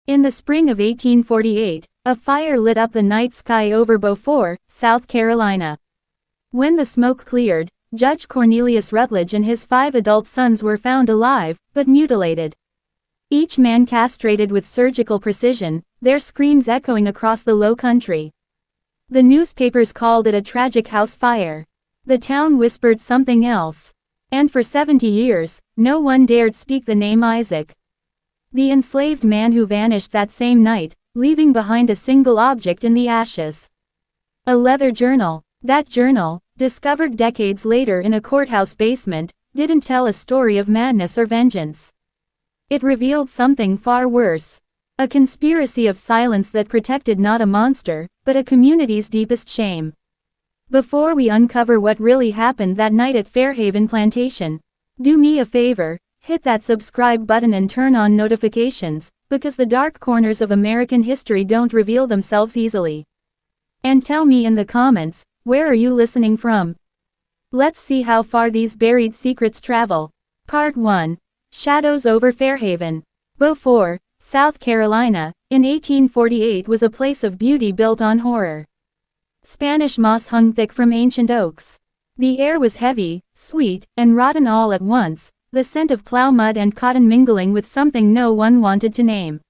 In the spring of 1848, a fire lit up the night sky over Beaufort, South Carolina. When the smoke cleared, Judge Cornelius Rutledge and his 5 adult sons were found alive, but mutilated. Each man castrated with surgical precision, their screams echoing across the low country. The newspapers called it a tragic house fire. The town whispered something else. And for 70 years, no one dared speak the name Isaac. The enslaved man who vanished that same night, leaving behind a single object in the ashes. A leather journal. That journal, discovered decades later in a courthouse basement, didn't tell a story of madness or vengeance. It revealed something far worse. A conspiracy of silence that protected not a monster, but a community's deepest shame. Before we uncover what really happened that night at Fairhaven Plantation, do me a favor, hit that subscribe button and turn on notifications, because the dark corners of American history don't reveal themselves easily. And tell me in the comments, where are you listening from? Let's see how far these buried secrets travel. Part 1. Shadows over Fairhaven. Beaufort, South Carolina, in 1848 was a place of beauty built on horror. Spanish moss hung thick from ancient oaks. The air was heavy, sweet, and rotten all at once, the scent of plow mud and cotton mingling with something no one wanted to name.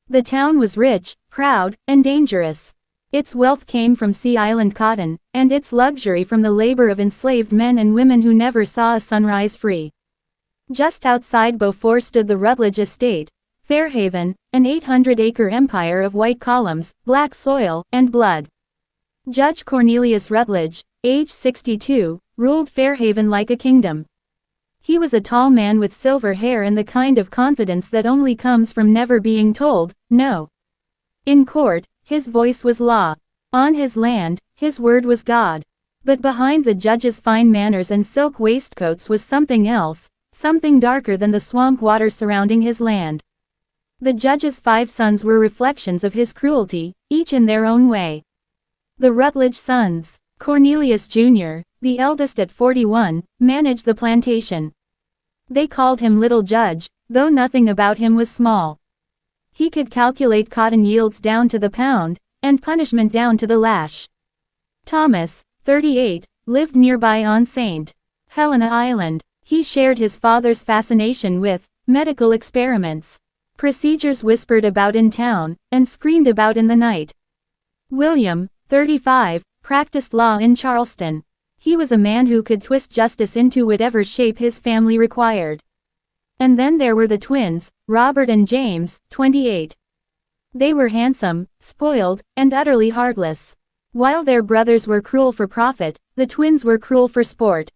The town was rich, proud, and dangerous. Its wealth came from Sea Island cotton, and its luxury from the labor of enslaved men and women who never saw a sunrise free. Just outside Beaufort stood the Rutledge estate, Fairhaven, an 800-acre empire of white columns, black soil, and blood. Judge Cornelius Rutledge, age 62, ruled Fairhaven like a kingdom. He was a tall man with silver hair and the kind of confidence that only comes from never being told, no. In court, his voice was law. On his land, his word was God. But behind the judge's fine manners and silk waistcoats was something else, something darker than the swamp water surrounding his land. The judge's 5 sons were reflections of his cruelty, each in their own way. The Rutledge sons. Cornelius Jr., the eldest at 41, managed the plantation. They called him Little Judge, though nothing about him was small. He could calculate cotton yields down to the pound, and punishment down to the lash. Thomas, 38, lived nearby on St. Helena Island. He shared his father's fascination with medical experiments. Procedures whispered about in town, and screamed about in the night. William, 35, practiced law in Charleston. He was a man who could twist justice into whatever shape his family required. And then there were the twins, Robert and James, 28. They were handsome, spoiled, and utterly heartless. While their brothers were cruel for profit, the twins were cruel for sport.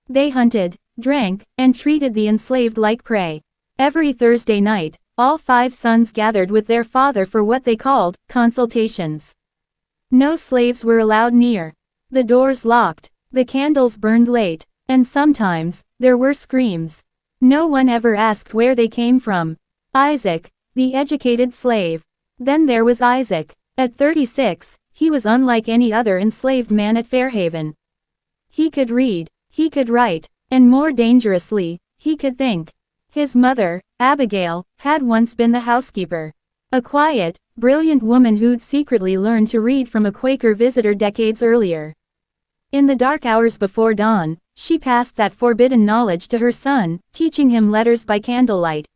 They hunted, drank, and treated the enslaved like prey. Every Thursday night, all 5 sons gathered with their father for what they called consultations. No slaves were allowed near. The doors locked, the candles burned late, and sometimes, there were screams. No one ever asked where they came from. Isaac, the educated slave. Then there was Isaac. At 36, he was unlike any other enslaved man at Fairhaven. He could read, he could write, and more dangerously, he could think. His mother, Abigail, had once been the housekeeper. A quiet, brilliant woman who'd secretly learned to read from a Quaker visitor decades earlier. In the dark hours before dawn, she passed that forbidden knowledge to her son, teaching him letters by candlelight.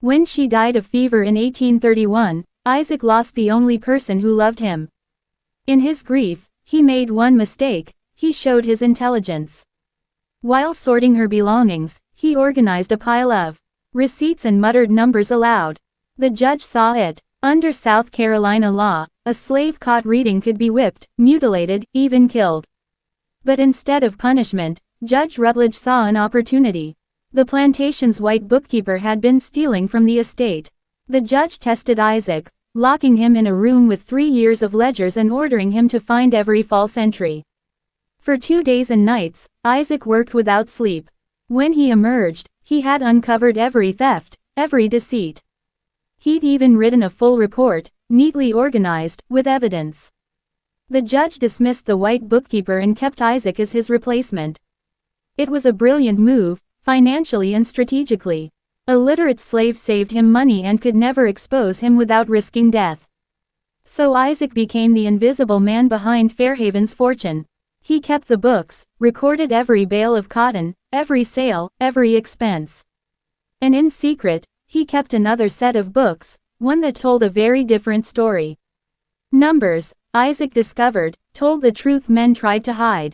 When she died of fever in 1831, Isaac lost the only person who loved him. In his grief, he made one mistake: he showed his intelligence. While sorting her belongings, he organized a pile of receipts and muttered numbers aloud. The judge saw it. Under South Carolina law, a slave caught reading could be whipped, mutilated, even killed. But instead of punishment, Judge Rutledge saw an opportunity. The plantation's white bookkeeper had been stealing from the estate. The judge tested Isaac, locking him in a room with 3 years of ledgers and ordering him to find every false entry. For 2 days and nights, Isaac worked without sleep. When he emerged, he had uncovered every theft, every deceit. He'd even written a full report, neatly organized, with evidence. The judge dismissed the white bookkeeper and kept Isaac as his replacement. It was a brilliant move, financially and strategically. A literate slave saved him money and could never expose him without risking death. So Isaac became the invisible man behind Fairhaven's fortune. He kept the books, recorded every bale of cotton, every sale, every expense. And in secret, he kept another set of books, one that told a very different story. Numbers, Isaac discovered, told the truth men tried to hide.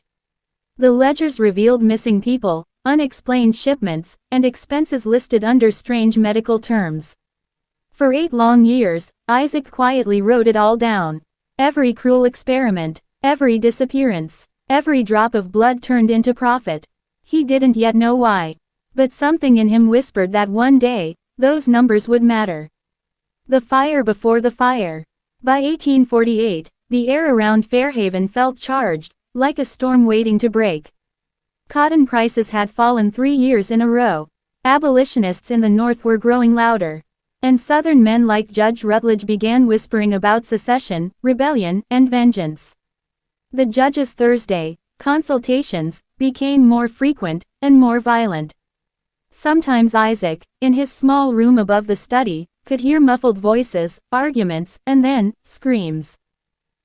The ledgers revealed missing people, unexplained shipments, and expenses listed under strange medical terms. For 8 long years, Isaac quietly wrote it all down. Every cruel experiment, every disappearance, every drop of blood turned into profit. He didn't yet know why. But something in him whispered that one day, those numbers would matter. The fire before the fire. By 1848, the air around Fairhaven felt charged, like a storm waiting to break. Cotton prices had fallen 3 years in a row. Abolitionists in the North were growing louder. And Southern men like Judge Rutledge began whispering about secession, rebellion, and vengeance. The judge's Thursday consultations became more frequent and more violent. Sometimes Isaac, in his small room above the study, could hear muffled voices, arguments, and then screams.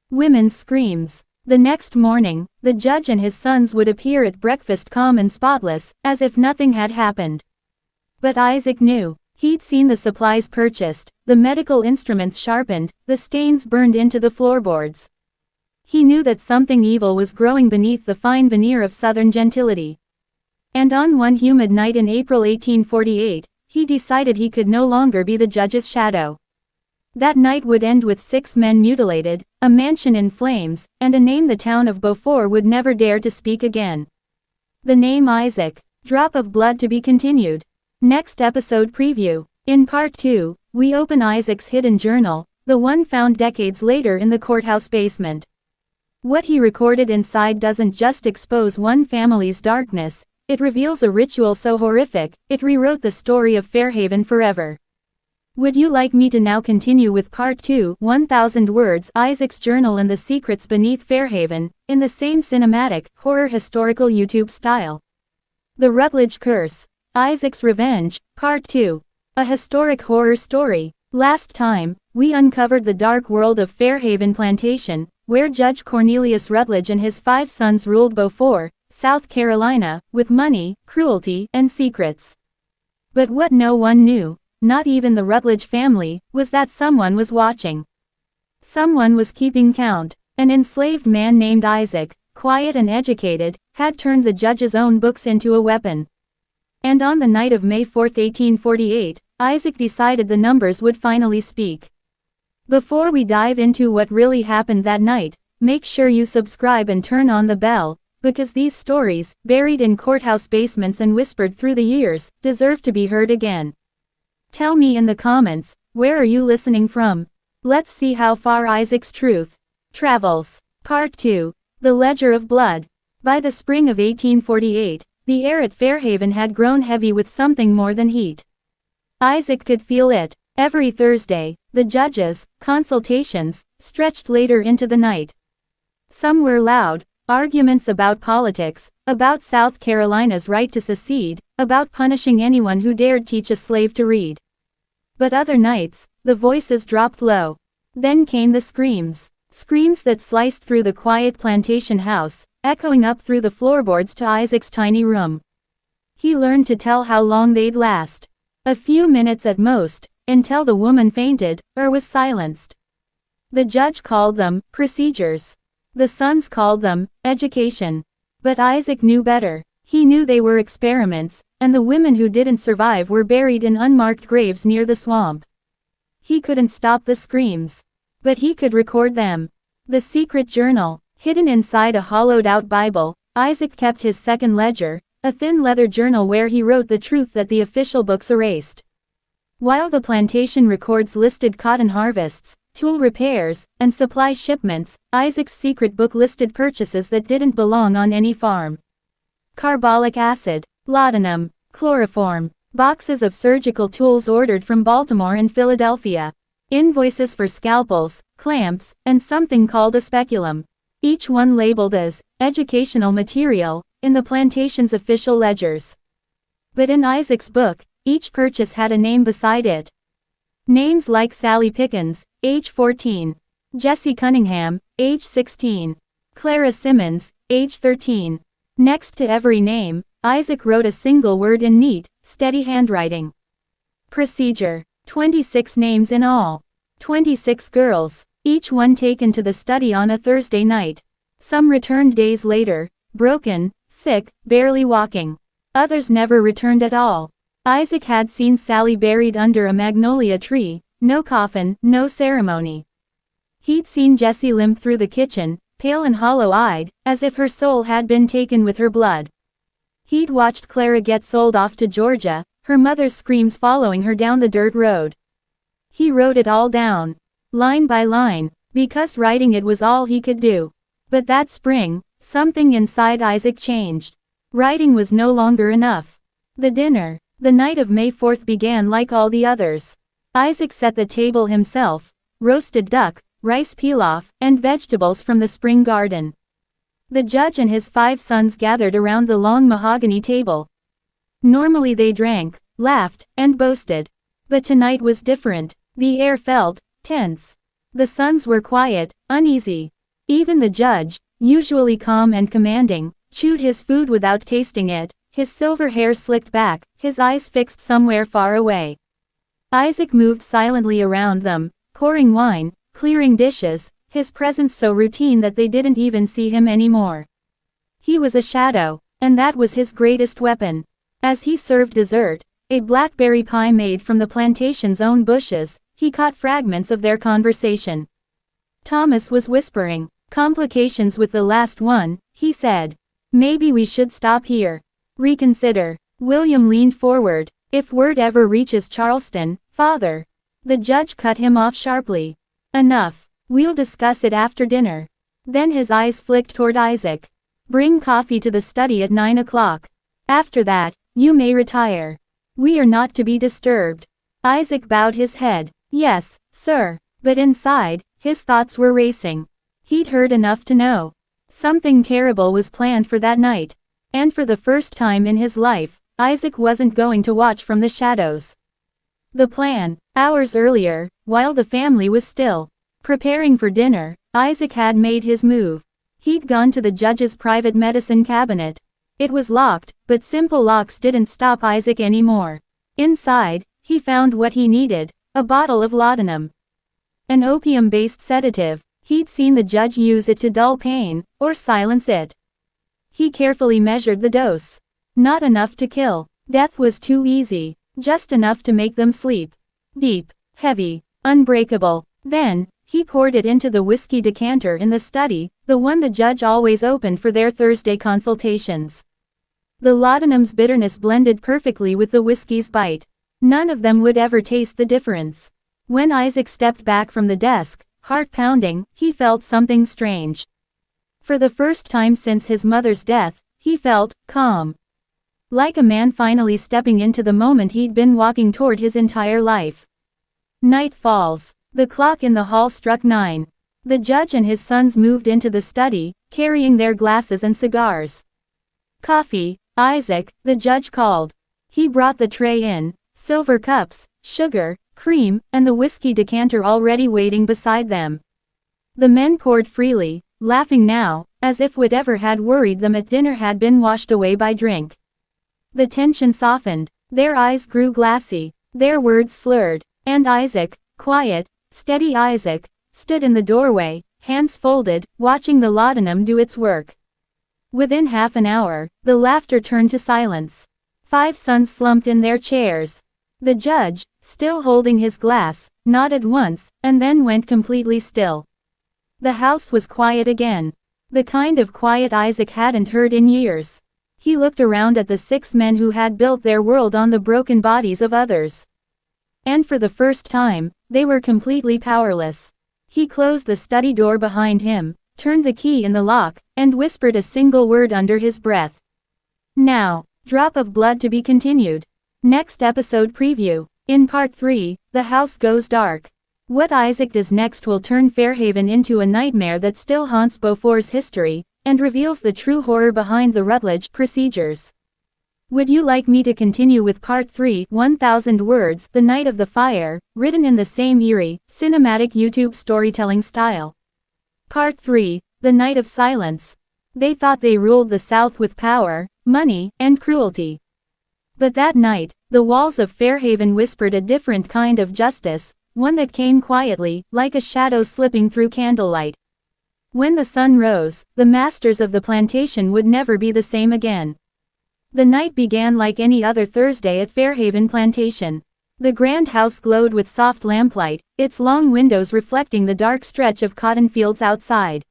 Women's screams. The next morning, the judge and his sons would appear at breakfast calm and spotless, as if nothing had happened. But Isaac knew. He'd seen the supplies purchased, the medical instruments sharpened, the stains burned into the floorboards. He knew that something evil was growing beneath the fine veneer of Southern gentility. And on one humid night in April 1848, he decided he could no longer be the judge's shadow. That night would end with 6 men mutilated, a mansion in flames, and a name the town of Beaufort would never dare to speak again. The name Isaac. Drop of blood to be continued. Next episode preview. In part 2, we open Isaac's hidden journal, the one found decades later in the courthouse basement. What he recorded inside doesn't just expose one family's darkness, it reveals a ritual so horrific, it rewrote the story of Fairhaven forever. Would you like me to now continue with part 2, 1000 words, Isaac's journal and the secrets beneath Fairhaven, in the same cinematic, horror historical YouTube style? The Rutledge Curse. Isaac's Revenge, Part 2. A historic horror story. Last time, we uncovered the dark world of Fairhaven Plantation, where Judge Cornelius Rutledge and his 5 sons ruled Beaufort, South Carolina, with money, cruelty, and secrets. But what no one knew, not even the Rutledge family, was that someone was watching. Someone was keeping count. An enslaved man named Isaac, quiet and educated, had turned the judge's own books into a weapon. And on the night of May 4, 1848, Isaac decided the numbers would finally speak. Before we dive into what really happened that night, make sure you subscribe and turn on the bell, because these stories, buried in courthouse basements and whispered through the years, deserve to be heard again. Tell me in the comments, where are you listening from? Let's see how far Isaac's truth travels. Part 2. The Ledger of Blood. By the spring of 1848, the air at Fairhaven had grown heavy with something more than heat. Isaac could feel it. Every Thursday, the judges' consultations stretched later into the night. Some were loud, arguments about politics, about South Carolina's right to secede, about punishing anyone who dared teach a slave to read. But other nights, the voices dropped low. Then came the screams. Screams that sliced through the quiet plantation house, echoing up through the floorboards to Isaac's tiny room. He learned to tell how long they'd last. A few minutes at most, until the woman fainted, or was silenced. The judge called them procedures. The sons called them education. But Isaac knew better. He knew they were experiments, and the women who didn't survive were buried in unmarked graves near the swamp. He couldn't stop the screams. But he could record them. The secret journal. Hidden inside a hollowed-out Bible, Isaac kept his second ledger, a thin leather journal where he wrote the truth that the official books erased. While the plantation records listed cotton harvests, tool repairs, and supply shipments, Isaac's secret book listed purchases that didn't belong on any farm. Carbolic acid, laudanum, chloroform, boxes of surgical tools ordered from Baltimore and Philadelphia, invoices for scalpels, clamps, and something called a speculum. Each one labeled as educational material in the plantation's official ledgers. But in Isaac's book, Each purchase had a name beside it. Names like Sally Pickens, age 14. Jessie Cunningham, age 16. Clara Simmons, age 13. Next to every name, Isaac wrote a single word in neat, steady handwriting. Procedure. 26 names in all. 26 girls, each one taken to the study on a Thursday night. Some returned days later, broken, sick, barely walking. Others never returned at all. Isaac had seen Sally buried under a magnolia tree, no coffin, no ceremony. He'd seen Jessie limp through the kitchen, pale and hollow-eyed, as if her soul had been taken with her blood. He'd watched Clara get sold off to Georgia, her mother's screams following her down the dirt road. He wrote it all down, line by line, because writing it was all he could do. But that spring, something inside Isaac changed. Writing was no longer enough. The dinner, the night of May 4th, began like all the others. Isaac set the table himself, roasted duck, rice pilaf, and vegetables from the spring garden. The judge and his 5 sons gathered around the long mahogany table. Normally they drank, laughed, and boasted. But tonight was different. The air felt tense. The sons were quiet, uneasy. Even the judge, usually calm and commanding, chewed his food without tasting it, his silver hair slicked back, his eyes fixed somewhere far away. Isaac moved silently around them, pouring wine, clearing dishes, his presence so routine that they didn't even see him anymore. He was a shadow, and that was his greatest weapon. As he served dessert, a blackberry pie made from the plantation's own bushes, he caught fragments of their conversation. Thomas was whispering, "Complications with the last one," he said. "Maybe we should stop here. Reconsider." William leaned forward. "If word ever reaches Charleston, Father." The judge cut him off sharply. "Enough. We'll discuss it after dinner." Then his eyes flicked toward Isaac. "Bring coffee to the study at 9 o'clock. After that, you may retire. We are not to be disturbed." Isaac bowed his head. "Yes, sir." But inside, his thoughts were racing. He'd heard enough to know something terrible was planned for that night. And for the first time in his life, Isaac wasn't going to watch from the shadows. The plan, hours earlier, while the family was still preparing for dinner, Isaac had made his move. He'd gone to the judge's private medicine cabinet. It was locked, but simple locks didn't stop Isaac anymore. Inside, he found what he needed, a bottle of laudanum. An opium-based sedative. He'd seen the judge use it to dull pain, or silence it. He carefully measured the dose. Not enough to kill. Death was too easy. Just enough to make them sleep. Deep, heavy, unbreakable. Then, he poured it into the whiskey decanter in the study, the one the judge always opened for their Thursday consultations. The laudanum's bitterness blended perfectly with the whiskey's bite. None of them would ever taste the difference. When Isaac stepped back from the desk, heart pounding, he felt something strange. For the first time since his mother's death, he felt calm. Like a man finally stepping into the moment he'd been walking toward his entire life. Night falls. The clock in the hall struck 9. The judge and his sons moved into the study, carrying their glasses and cigars. "Coffee, Isaac," the judge called. He brought the tray in, silver cups, sugar, cream, and the whiskey decanter already waiting beside them. The men poured freely, laughing now, as if whatever had worried them at dinner had been washed away by drink. The tension softened, their eyes grew glassy, their words slurred, and Isaac, quiet, steady Isaac, stood in the doorway, hands folded, watching the laudanum do its work. Within half an hour, the laughter turned to silence. 5 sons slumped in their chairs. The judge, still holding his glass, nodded once, and then went completely still. The house was quiet again. The kind of quiet Isaac hadn't heard in years. He looked around at the 6 men who had built their world on the broken bodies of others. And for the first time, they were completely powerless. He closed the study door behind him, turned the key in the lock, and whispered a single word under his breath. "Now." Drop of blood to be continued. Next episode preview. In part 3, the house goes dark. What Isaac does next will turn Fairhaven into a nightmare that still haunts Beaufort's history, and reveals the true horror behind the Rutledge procedures. Would you like me to continue with Part 3, 1000 Words, The Night of the Fire, written in the same eerie, cinematic YouTube storytelling style? Part 3, The Night of Silence. They thought they ruled the South with power, money, and cruelty. But that night, the walls of Fairhaven whispered a different kind of justice, one that came quietly, like a shadow slipping through candlelight. When the sun rose, the masters of the plantation would never be the same again. The night began like any other Thursday at Fairhaven Plantation. The grand house glowed with soft lamplight, its long windows reflecting the dark stretch of cotton fields outside.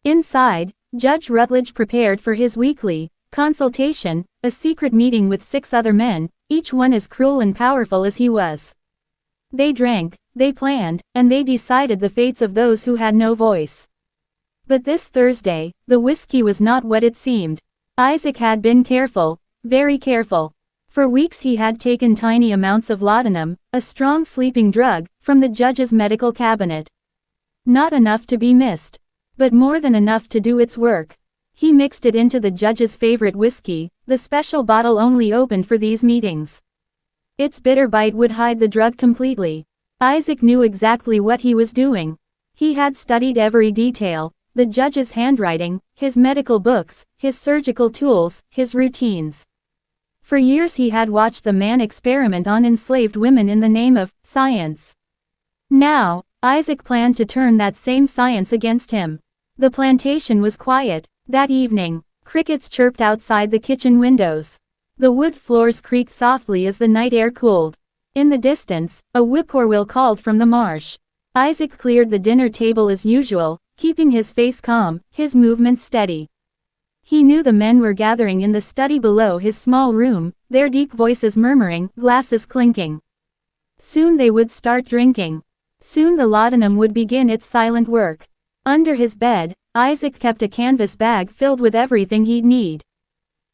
Inside, Judge Rutledge prepared for his weekly consultation, a secret meeting with 6 other men, each one as cruel and powerful as he was. They drank, they planned, and they decided the fates of those who had no voice. But this Thursday, the whiskey was not what it seemed. Isaac had been careful, very careful. For weeks he had taken tiny amounts of laudanum, a strong sleeping drug, from the judge's medical cabinet. Not enough to be missed, but more than enough to do its work. He mixed it into the judge's favorite whiskey, the special bottle only opened for these meetings. Its bitter bite would hide the drug completely. Isaac knew exactly what he was doing. He had studied every detail, the judge's handwriting, his medical books, his surgical tools, his routines. For years he had watched the man experiment on enslaved women in the name of science. Now, Isaac planned to turn that same science against him. The plantation was quiet. That evening, crickets chirped outside the kitchen windows. The wood floors creaked softly as the night air cooled. In the distance, a whippoorwill called from the marsh. Isaac cleared the dinner table as usual, keeping his face calm, his movements steady. He knew the men were gathering in the study below his small room, their deep voices murmuring, glasses clinking. Soon they would start drinking. Soon the laudanum would begin its silent work. Under his bed, Isaac kept a canvas bag filled with everything he'd need.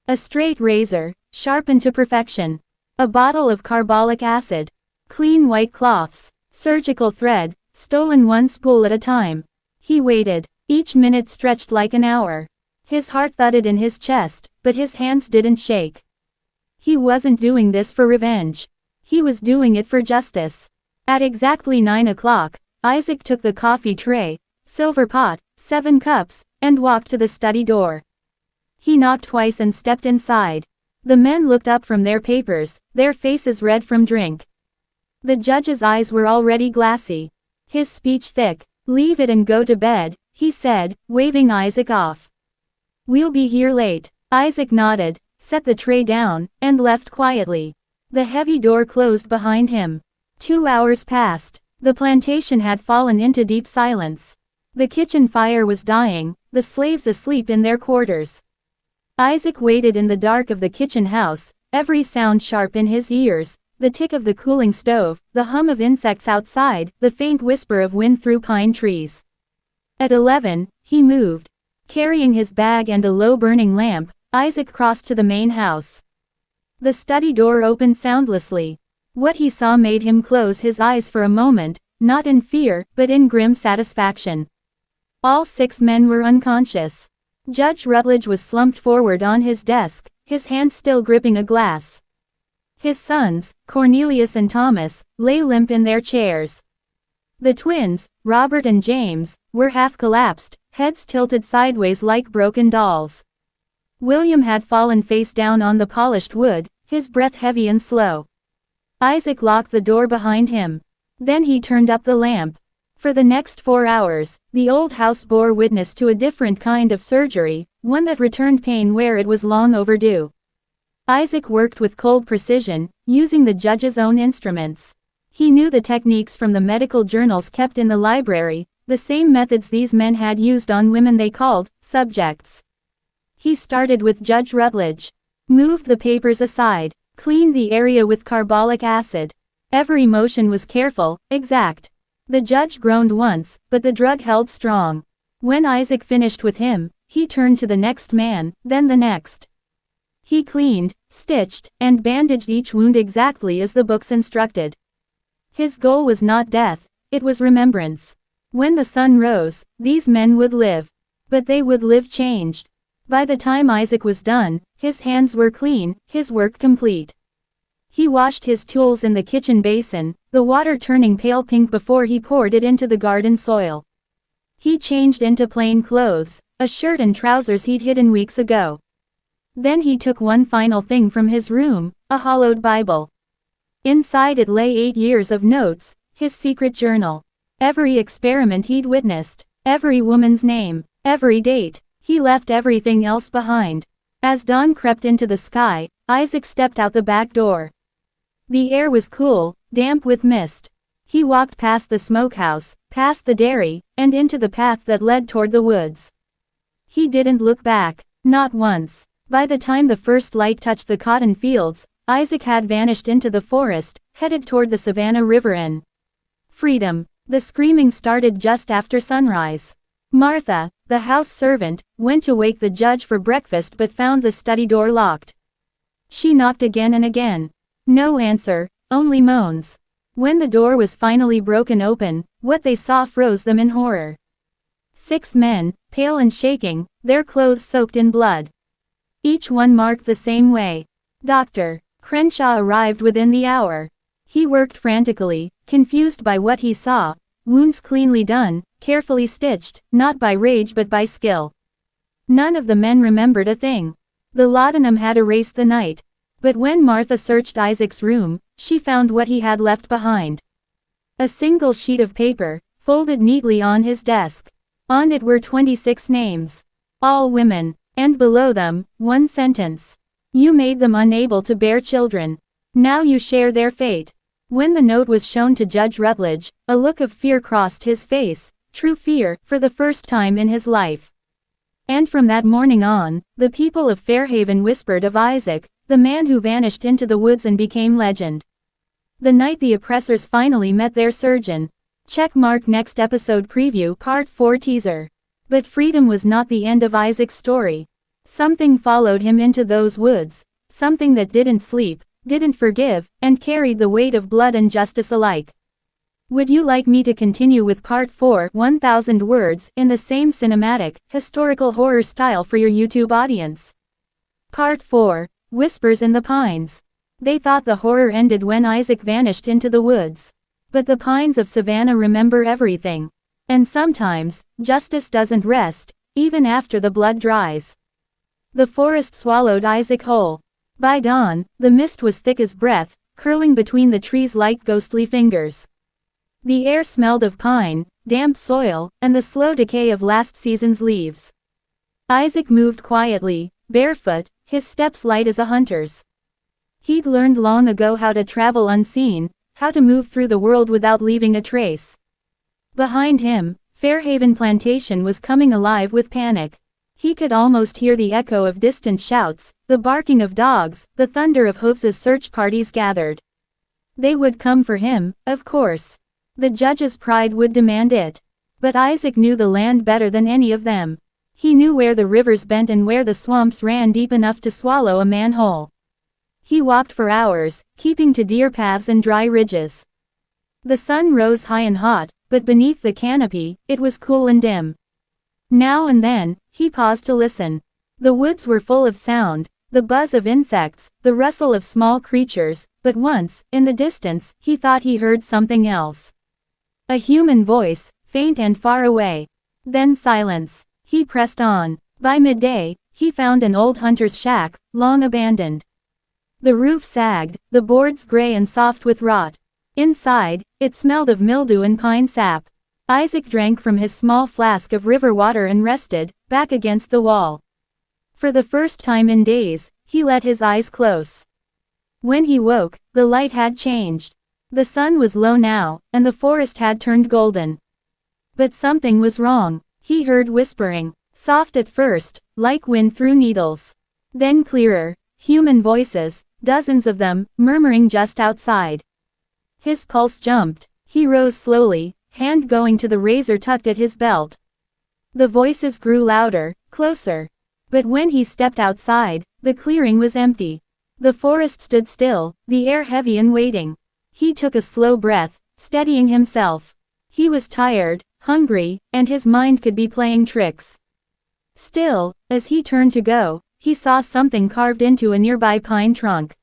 A straight razor, sharpened to perfection. A bottle of carbolic acid. Clean white cloths. Surgical thread, stolen one spool at a time. He waited. Each minute stretched like an hour. His heart thudded in his chest, but his hands didn't shake. He wasn't doing this for revenge. He was doing it for justice. At exactly 9 o'clock, Isaac took the coffee tray, silver pot, 7 cups, and walked to the study door. He knocked twice and stepped inside. The men looked up from their papers, their faces red from drink. The judge's eyes were already glassy. His speech thick. "Leave it and go to bed," he said, waving Isaac off. "We'll be here late." Isaac nodded, set the tray down, and left quietly. The heavy door closed behind him. 2 hours passed. The plantation had fallen into deep silence. The kitchen fire was dying, the slaves asleep in their quarters. Isaac waited in the dark of the kitchen house, every sound sharp in his ears. The tick of the cooling stove, the hum of insects outside, the faint whisper of wind through pine trees. At 11, he moved. Carrying his bag and a low-burning lamp, Isaac crossed to the main house. The study door opened soundlessly. What he saw made him close his eyes for a moment, not in fear, but in grim satisfaction. All 6 men were unconscious. Judge Rutledge was slumped forward on his desk, his hand still gripping a glass. His sons, Cornelius and Thomas, lay limp in their chairs. The twins, Robert and James, were half collapsed, heads tilted sideways like broken dolls. William had fallen face down on the polished wood, his breath heavy and slow. Isaac locked the door behind him. Then he turned up the lamp. For the next 4 hours, the old house bore witness to a different kind of surgery, one that returned pain where it was long overdue. Isaac worked with cold precision, using the judge's own instruments. He knew the techniques from the medical journals kept in the library, the same methods these men had used on women they called subjects. He started with Judge Rutledge. Moved the papers aside. Cleaned the area with carbolic acid. Every motion was careful, exact. The judge groaned once, but the drug held strong. When Isaac finished with him, he turned to the next man, then the next. He cleaned, stitched, and bandaged each wound exactly as the books instructed. His goal was not death, it was remembrance. When the sun rose, these men would live. But they would live changed. By the time Isaac was done, His hands were clean, his work complete. He washed his tools in the kitchen basin, the water turning pale pink before he poured it into the garden soil. He changed into plain clothes, a shirt and trousers he'd hidden weeks ago. Then he took one final thing from his room, a hollowed Bible. Inside it lay 8 years of notes, his secret journal. Every experiment he'd witnessed, every woman's name, every date. He left everything else behind. As dawn crept into the sky, Isaac stepped out the back door. The air was cool, damp with mist. He walked past the smokehouse, past the dairy, and into the path that led toward the woods. He didn't look back, not once. By the time the first light touched the cotton fields, Isaac had vanished into the forest, headed toward the Savannah River and freedom. The screaming started just after sunrise. Martha, the house servant, went to wake the judge for breakfast but found the study door locked. She knocked again and again. No answer, only moans. When the door was finally broken open, what they saw froze them in horror. 6 men, pale and shaking, their clothes soaked in blood. Each one marked the same way. Dr. Crenshaw arrived within the hour. He worked frantically, confused by what he saw, wounds cleanly done, carefully stitched, not by rage but by skill. None of the men remembered a thing. The laudanum had erased the night. But when Martha searched Isaac's room, she found what he had left behind. A single sheet of paper, folded neatly on his desk. On it were 26 names. All women. And below them, one sentence. You made them unable to bear children. Now you share their fate. When the note was shown to Judge Rutledge, a look of fear crossed his face, true fear, for the first time in his life. And from that morning on, the people of Fairhaven whispered of Isaac, the man who vanished into the woods and became legend. The night the oppressors finally met their surgeon. Check mark next episode preview part 4 teaser. But freedom was not the end of Isaac's story. Something followed him into those woods, something that didn't sleep, didn't forgive, and carried the weight of blood and justice alike. Would you like me to continue with part 4, 1000 words, in the same cinematic, historical horror style for your YouTube audience? Part 4, Whispers in the Pines. They thought the horror ended when Isaac vanished into the woods. But the pines of Savannah remember everything. And sometimes, justice doesn't rest, even after the blood dries. The forest swallowed Isaac whole. By dawn, the mist was thick as breath, curling between the trees like ghostly fingers. The air smelled of pine, damp soil, and the slow decay of last season's leaves. Isaac moved quietly, barefoot, his steps light as a hunter's. He'd learned long ago how to travel unseen, how to move through the world without leaving a trace. Behind him, Fairhaven Plantation was coming alive with panic. He could almost hear the echo of distant shouts, the barking of dogs, the thunder of hoofs as search parties gathered. They would come for him, of course. The judge's pride would demand it. But Isaac knew the land better than any of them. He knew where the rivers bent and where the swamps ran deep enough to swallow a man whole. He walked for hours, keeping to deer paths and dry ridges. The sun rose high and hot, but beneath the canopy, it was cool and dim. Now and then, he paused to listen. The woods were full of sound, the buzz of insects, the rustle of small creatures, but once, in the distance, he thought he heard something else. A human voice, faint and far away. Then silence. He pressed on. By midday, he found an old hunter's shack, long abandoned. The roof sagged, the boards gray and soft with rot. Inside, it smelled of mildew and pine sap. Isaac drank from his small flask of river water and rested, back against the wall. For the first time in days, he let his eyes close. When he woke, the light had changed. The sun was low now, and the forest had turned golden. But something was wrong. He heard whispering, soft at first, like wind through needles. Then clearer, human voices, dozens of them, murmuring just outside. His pulse jumped. He rose slowly, hand going to the razor tucked at his belt. The voices grew louder, closer. But when he stepped outside, the clearing was empty. The forest stood still, the air heavy and waiting. He took a slow breath, steadying himself. He was tired, hungry, and his mind could be playing tricks. Still, as he turned to go, he saw something carved into a nearby pine trunk.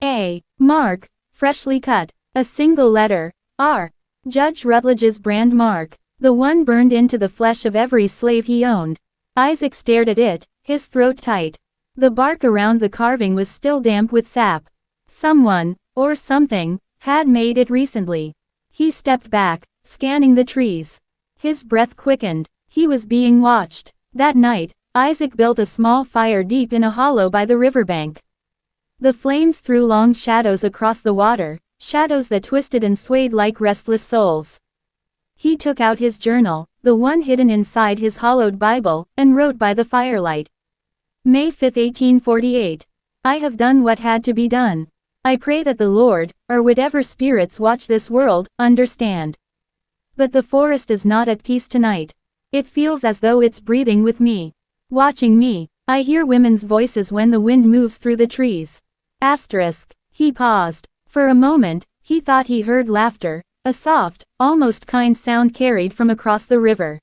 A mark, freshly cut. A single letter, R. Judge Rutledge's brand mark. The one burned into the flesh of every slave he owned. Isaac stared at it, his throat tight. The bark around the carving was still damp with sap. Someone, or something, had made it recently. He stepped back, scanning the trees. His breath quickened. He was being watched. That night, Isaac built a small fire deep in a hollow by the riverbank. The flames threw long shadows across the water, shadows that twisted and swayed like restless souls. He took out his journal, the one hidden inside his hollowed Bible, and wrote by the firelight. May 5, 1848. I have done what had to be done. I pray that the Lord, or whatever spirits watch this world, understand. But the forest is not at peace tonight. It feels as though it's breathing with me. Watching me. I hear women's voices when the wind moves through the trees. Asterisk. He paused. For a moment, he thought he heard laughter, a soft, almost kind sound carried from across the river.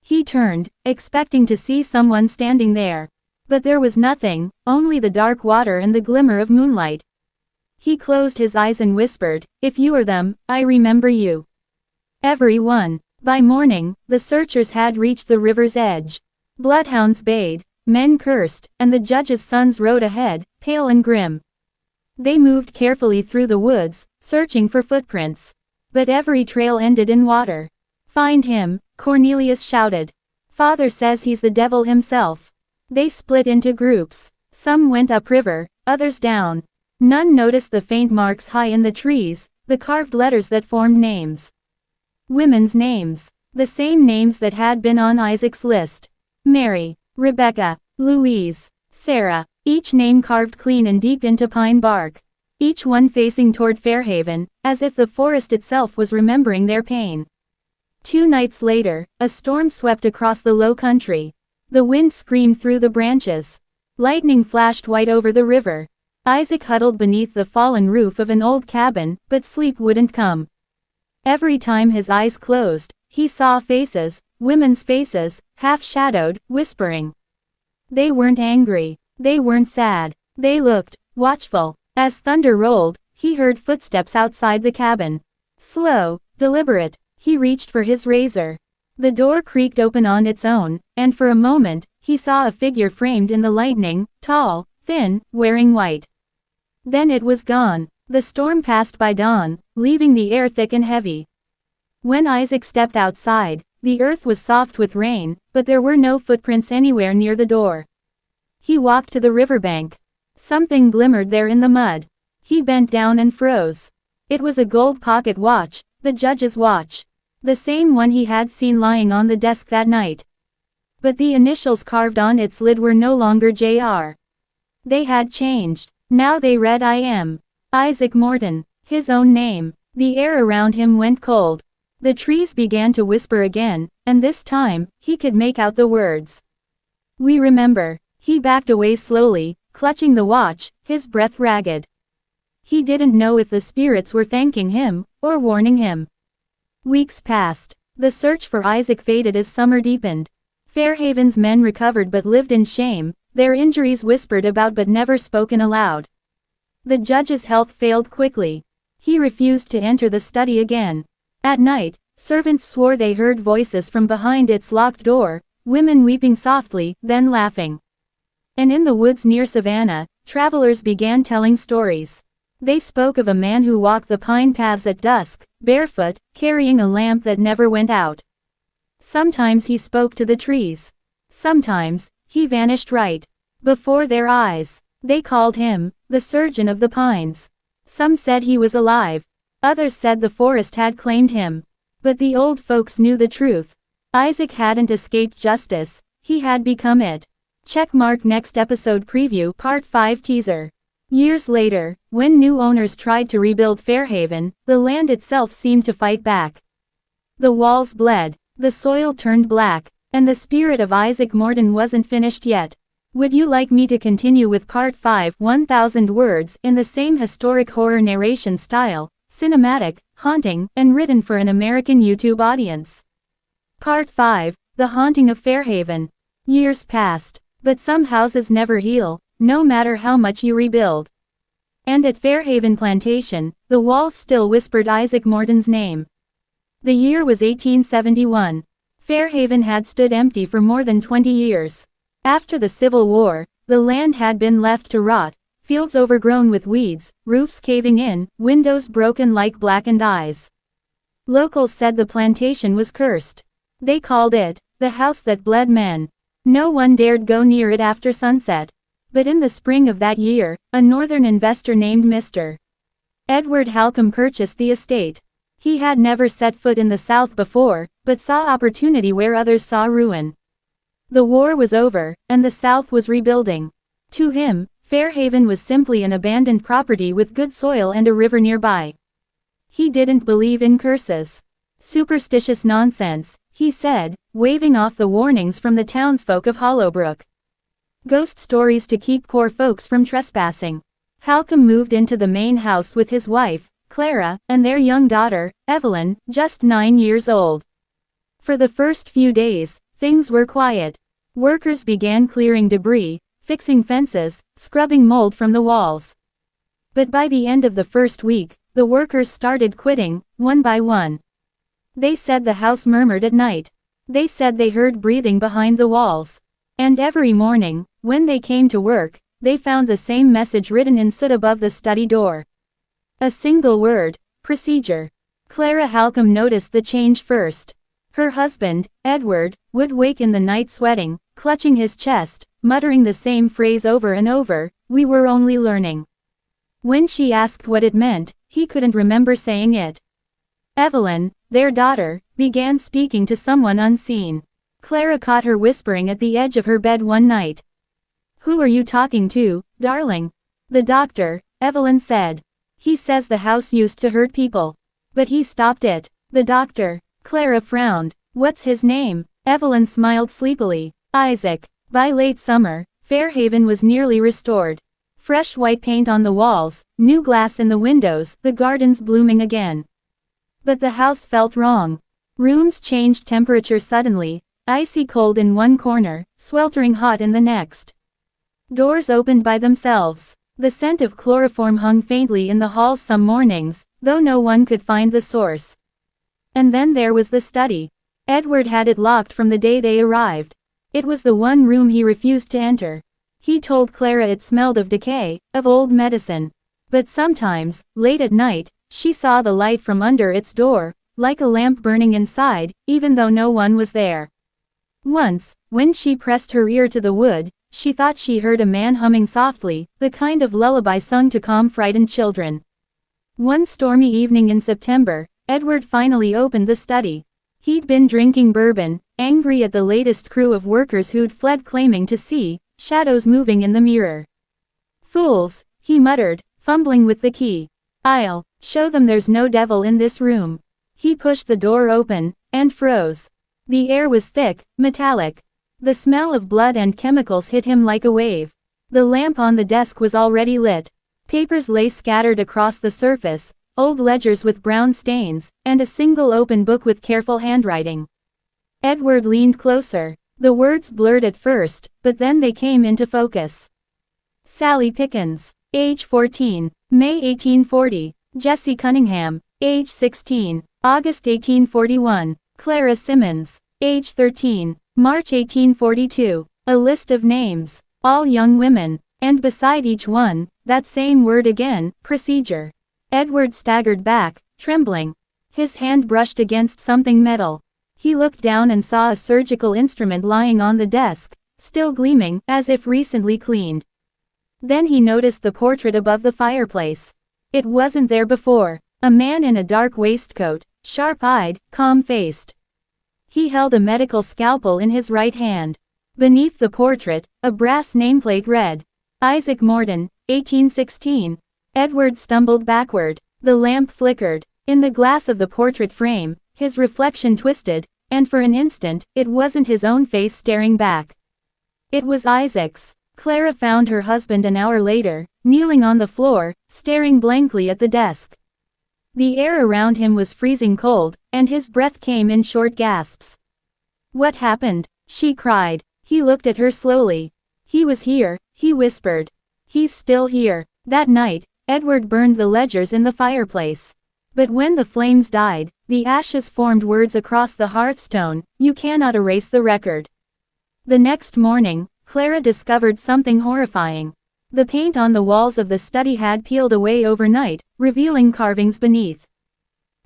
He turned, expecting to see someone standing there. But there was nothing, only the dark water and the glimmer of moonlight. He closed his eyes and whispered, "If you are them, I remember you." Everyone. By morning, the searchers had reached the river's edge. Bloodhounds bayed, men cursed, and the judge's sons rode ahead, pale and grim. They moved carefully through the woods, searching for footprints. But every trail ended in water. "Find him," Cornelius shouted. "Father says he's the devil himself." They split into groups. Some went upriver, others down. None noticed the faint marks high in the trees, the carved letters that formed names. Women's names. The same names that had been on Isaac's list. Mary, Rebecca, Louise, Sarah, each name carved clean and deep into pine bark. Each one facing toward Fairhaven, as if the forest itself was remembering their pain. 2 nights later, a storm swept across the low country. The wind screamed through the branches. Lightning flashed white over the river. Isaac huddled beneath the fallen roof of an old cabin, but sleep wouldn't come. Every time his eyes closed, he saw faces, women's faces, half-shadowed, whispering. They weren't angry. They weren't sad. They looked watchful. As thunder rolled, he heard footsteps outside the cabin. Slow, deliberate, he reached for his razor. The door creaked open on its own, and for a moment, he saw a figure framed in the lightning, tall, thin, wearing white. Then it was gone. The storm passed by dawn, leaving the air thick and heavy. When Isaac stepped outside, the earth was soft with rain, but there were no footprints anywhere near the door. He walked to the riverbank. Something glimmered there in the mud. He bent down and froze. It was a gold pocket watch, the judge's watch. The same one he had seen lying on the desk that night. But the initials carved on its lid were no longer Jr. They had changed. Now they read I am. Isaac Morton. His own name. The air around him went cold. The trees began to whisper again, and this time, he could make out the words. We remember. He backed away slowly, clutching the watch, his breath ragged. He didn't know if the spirits were thanking him, or warning him. Weeks passed. The search for Isaac faded as summer deepened. Fairhaven's men recovered but lived in shame, their injuries whispered about but never spoken aloud. The judge's health failed quickly. He refused to enter the study again. At night, servants swore they heard voices from behind its locked door, women weeping softly, then laughing. And in the woods near Savannah, travelers began telling stories. They spoke of a man who walked the pine paths at dusk, barefoot, carrying a lamp that never went out. Sometimes he spoke to the trees. Sometimes, he vanished right before their eyes. They called him the surgeon of the pines. Some said he was alive. Others said the forest had claimed him. But the old folks knew the truth. Isaac hadn't escaped justice, he had become it. Checkmark next episode preview Part 5 teaser. Years later, when new owners tried to rebuild Fairhaven, the land itself seemed to fight back. The walls bled, the soil turned black, and the spirit of Isaac Morton wasn't finished yet. Would you like me to continue with Part 5 1,000 words in the same historic horror narration style, cinematic, haunting, and written for an American YouTube audience? Part 5, The Haunting of Fairhaven. Years passed. But some houses never heal, no matter how much you rebuild. And at Fairhaven Plantation, the walls still whispered Isaac Morton's name. The year was 1871. Fairhaven had stood empty for more than 20 years. After the Civil War, the land had been left to rot, fields overgrown with weeds, roofs caving in, windows broken like blackened eyes. Locals said the plantation was cursed. They called it, the house that bled men. No one dared go near it after sunset. But in the spring of that year, a northern investor named Mr. Edward Halcombe purchased the estate. He had never set foot in the South before, but saw opportunity where others saw ruin. The war was over, and the South was rebuilding. To him, Fairhaven was simply an abandoned property with good soil and a river nearby. He didn't believe in curses. Superstitious nonsense, he said, waving off the warnings from the townsfolk of Hollowbrook. Ghost stories to keep poor folks from trespassing. Halcombe moved into the main house with his wife, Clara, and their young daughter, Evelyn, just 9 years old. For the first few days, things were quiet. Workers began clearing debris, fixing fences, scrubbing mold from the walls. But by the end of the first week, the workers started quitting, one by one. They said the house murmured at night. They said they heard breathing behind the walls. And every morning, when they came to work, they found the same message written in soot above the study door. A single word, procedure. Clara Halcombe noticed the change first. Her husband, Edward, would wake in the night sweating, clutching his chest, muttering the same phrase over and over, "We were only learning." When she asked what it meant, he couldn't remember saying it. Evelyn, their daughter, began speaking to someone unseen. Clara caught her whispering at the edge of her bed one night. "Who are you talking to, darling?" "The doctor," Evelyn said. "He says the house used to hurt people. But he stopped it." "The doctor?" Clara frowned. "What's his name?" Evelyn smiled sleepily. "Isaac." By late summer, Fairhaven was nearly restored. Fresh white paint on the walls, new glass in the windows, the gardens blooming again. But the house felt wrong. Rooms changed temperature suddenly, icy cold in one corner, sweltering hot in the next. Doors opened by themselves. The scent of chloroform hung faintly in the halls some mornings, though no one could find the source. And then there was the study. Edward had it locked from the day they arrived. It was the one room he refused to enter. He told Clara it smelled of decay, of old medicine. But sometimes, late at night, she saw the light from under its door, like a lamp burning inside, even though no one was there. Once, when she pressed her ear to the wood, she thought she heard a man humming softly, the kind of lullaby sung to calm frightened children. One stormy evening in September, Edward finally opened the study. He'd been drinking bourbon, angry at the latest crew of workers who'd fled claiming to see shadows moving in the mirror. "Fools," he muttered, fumbling with the key. "I'll show them there's no devil in this room." He pushed the door open, and froze. The air was thick, metallic. The smell of blood and chemicals hit him like a wave. The lamp on the desk was already lit. Papers lay scattered across the surface, old ledgers with brown stains, and a single open book with careful handwriting. Edward leaned closer. The words blurred at first, but then they came into focus. Sally Pickens, age 14, May 1840. Jessie Cunningham, age 16, August 1841. Clara Simmons, age 13, March 1842. A list of names, all young women, and beside each one, that same word again, procedure. Edward staggered back, trembling. His hand brushed against something metal. He looked down and saw a surgical instrument lying on the desk, still gleaming, as if recently cleaned. Then he noticed the portrait above the fireplace. It wasn't there before. A man in a dark waistcoat, sharp-eyed, calm-faced. He held a medical scalpel in his right hand. Beneath the portrait, a brass nameplate read, "Isaac Morton, 1816. Edward stumbled backward. The lamp flickered. In the glass of the portrait frame, his reflection twisted, and for an instant, it wasn't his own face staring back. It was Isaac's. Clara found her husband an hour later, kneeling on the floor, staring blankly at the desk. The air around him was freezing cold, and his breath came in short gasps. "What happened?" she cried. He looked at her slowly. He was here, he whispered. He's still here. That night, Edward burned the ledgers in the fireplace. But when the flames died, the ashes formed words across the hearthstone. You cannot erase the record. The next morning, Clara discovered something horrifying. The paint on the walls of the study had peeled away overnight, revealing carvings beneath.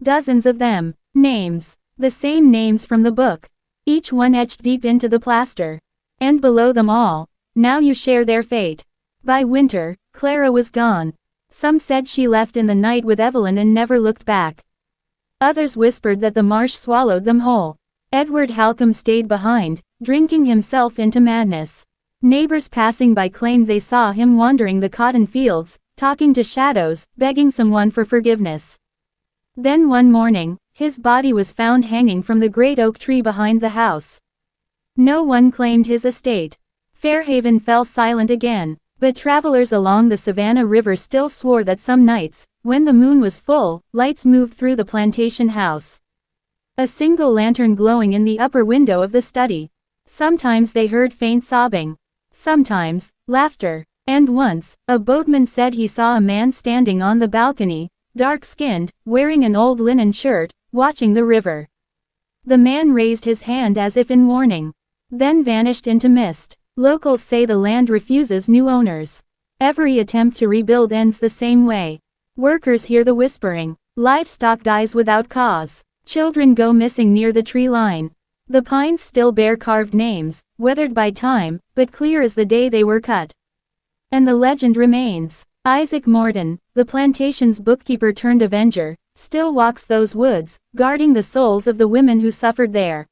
Dozens of them. Names. The same names from the book. Each one etched deep into the plaster. And below them all, now you share their fate. By winter, Clara was gone. Some said she left in the night with Evelyn and never looked back. Others whispered that the marsh swallowed them whole. Edward Halcombe stayed behind, drinking himself into madness. Neighbors passing by claimed they saw him wandering the cotton fields, talking to shadows, begging someone for forgiveness. Then one morning, his body was found hanging from the great oak tree behind the house. No one claimed his estate. Fairhaven fell silent again, but travelers along the Savannah River still swore that some nights, when the moon was full, lights moved through the plantation house. A single lantern glowing in the upper window of the study. Sometimes they heard faint sobbing. Sometimes, laughter. And once, a boatman said he saw a man standing on the balcony, dark-skinned, wearing an old linen shirt, watching the river. The man raised his hand as if in warning, then vanished into mist. Locals say the land refuses new owners. Every attempt to rebuild ends the same way. Workers hear the whispering. Livestock dies without cause. Children go missing near the tree line. The pines still bear carved names, weathered by time, but clear as the day they were cut. And the legend remains. Isaac Morton, the plantation's bookkeeper turned avenger, still walks those woods, guarding the souls of the women who suffered there.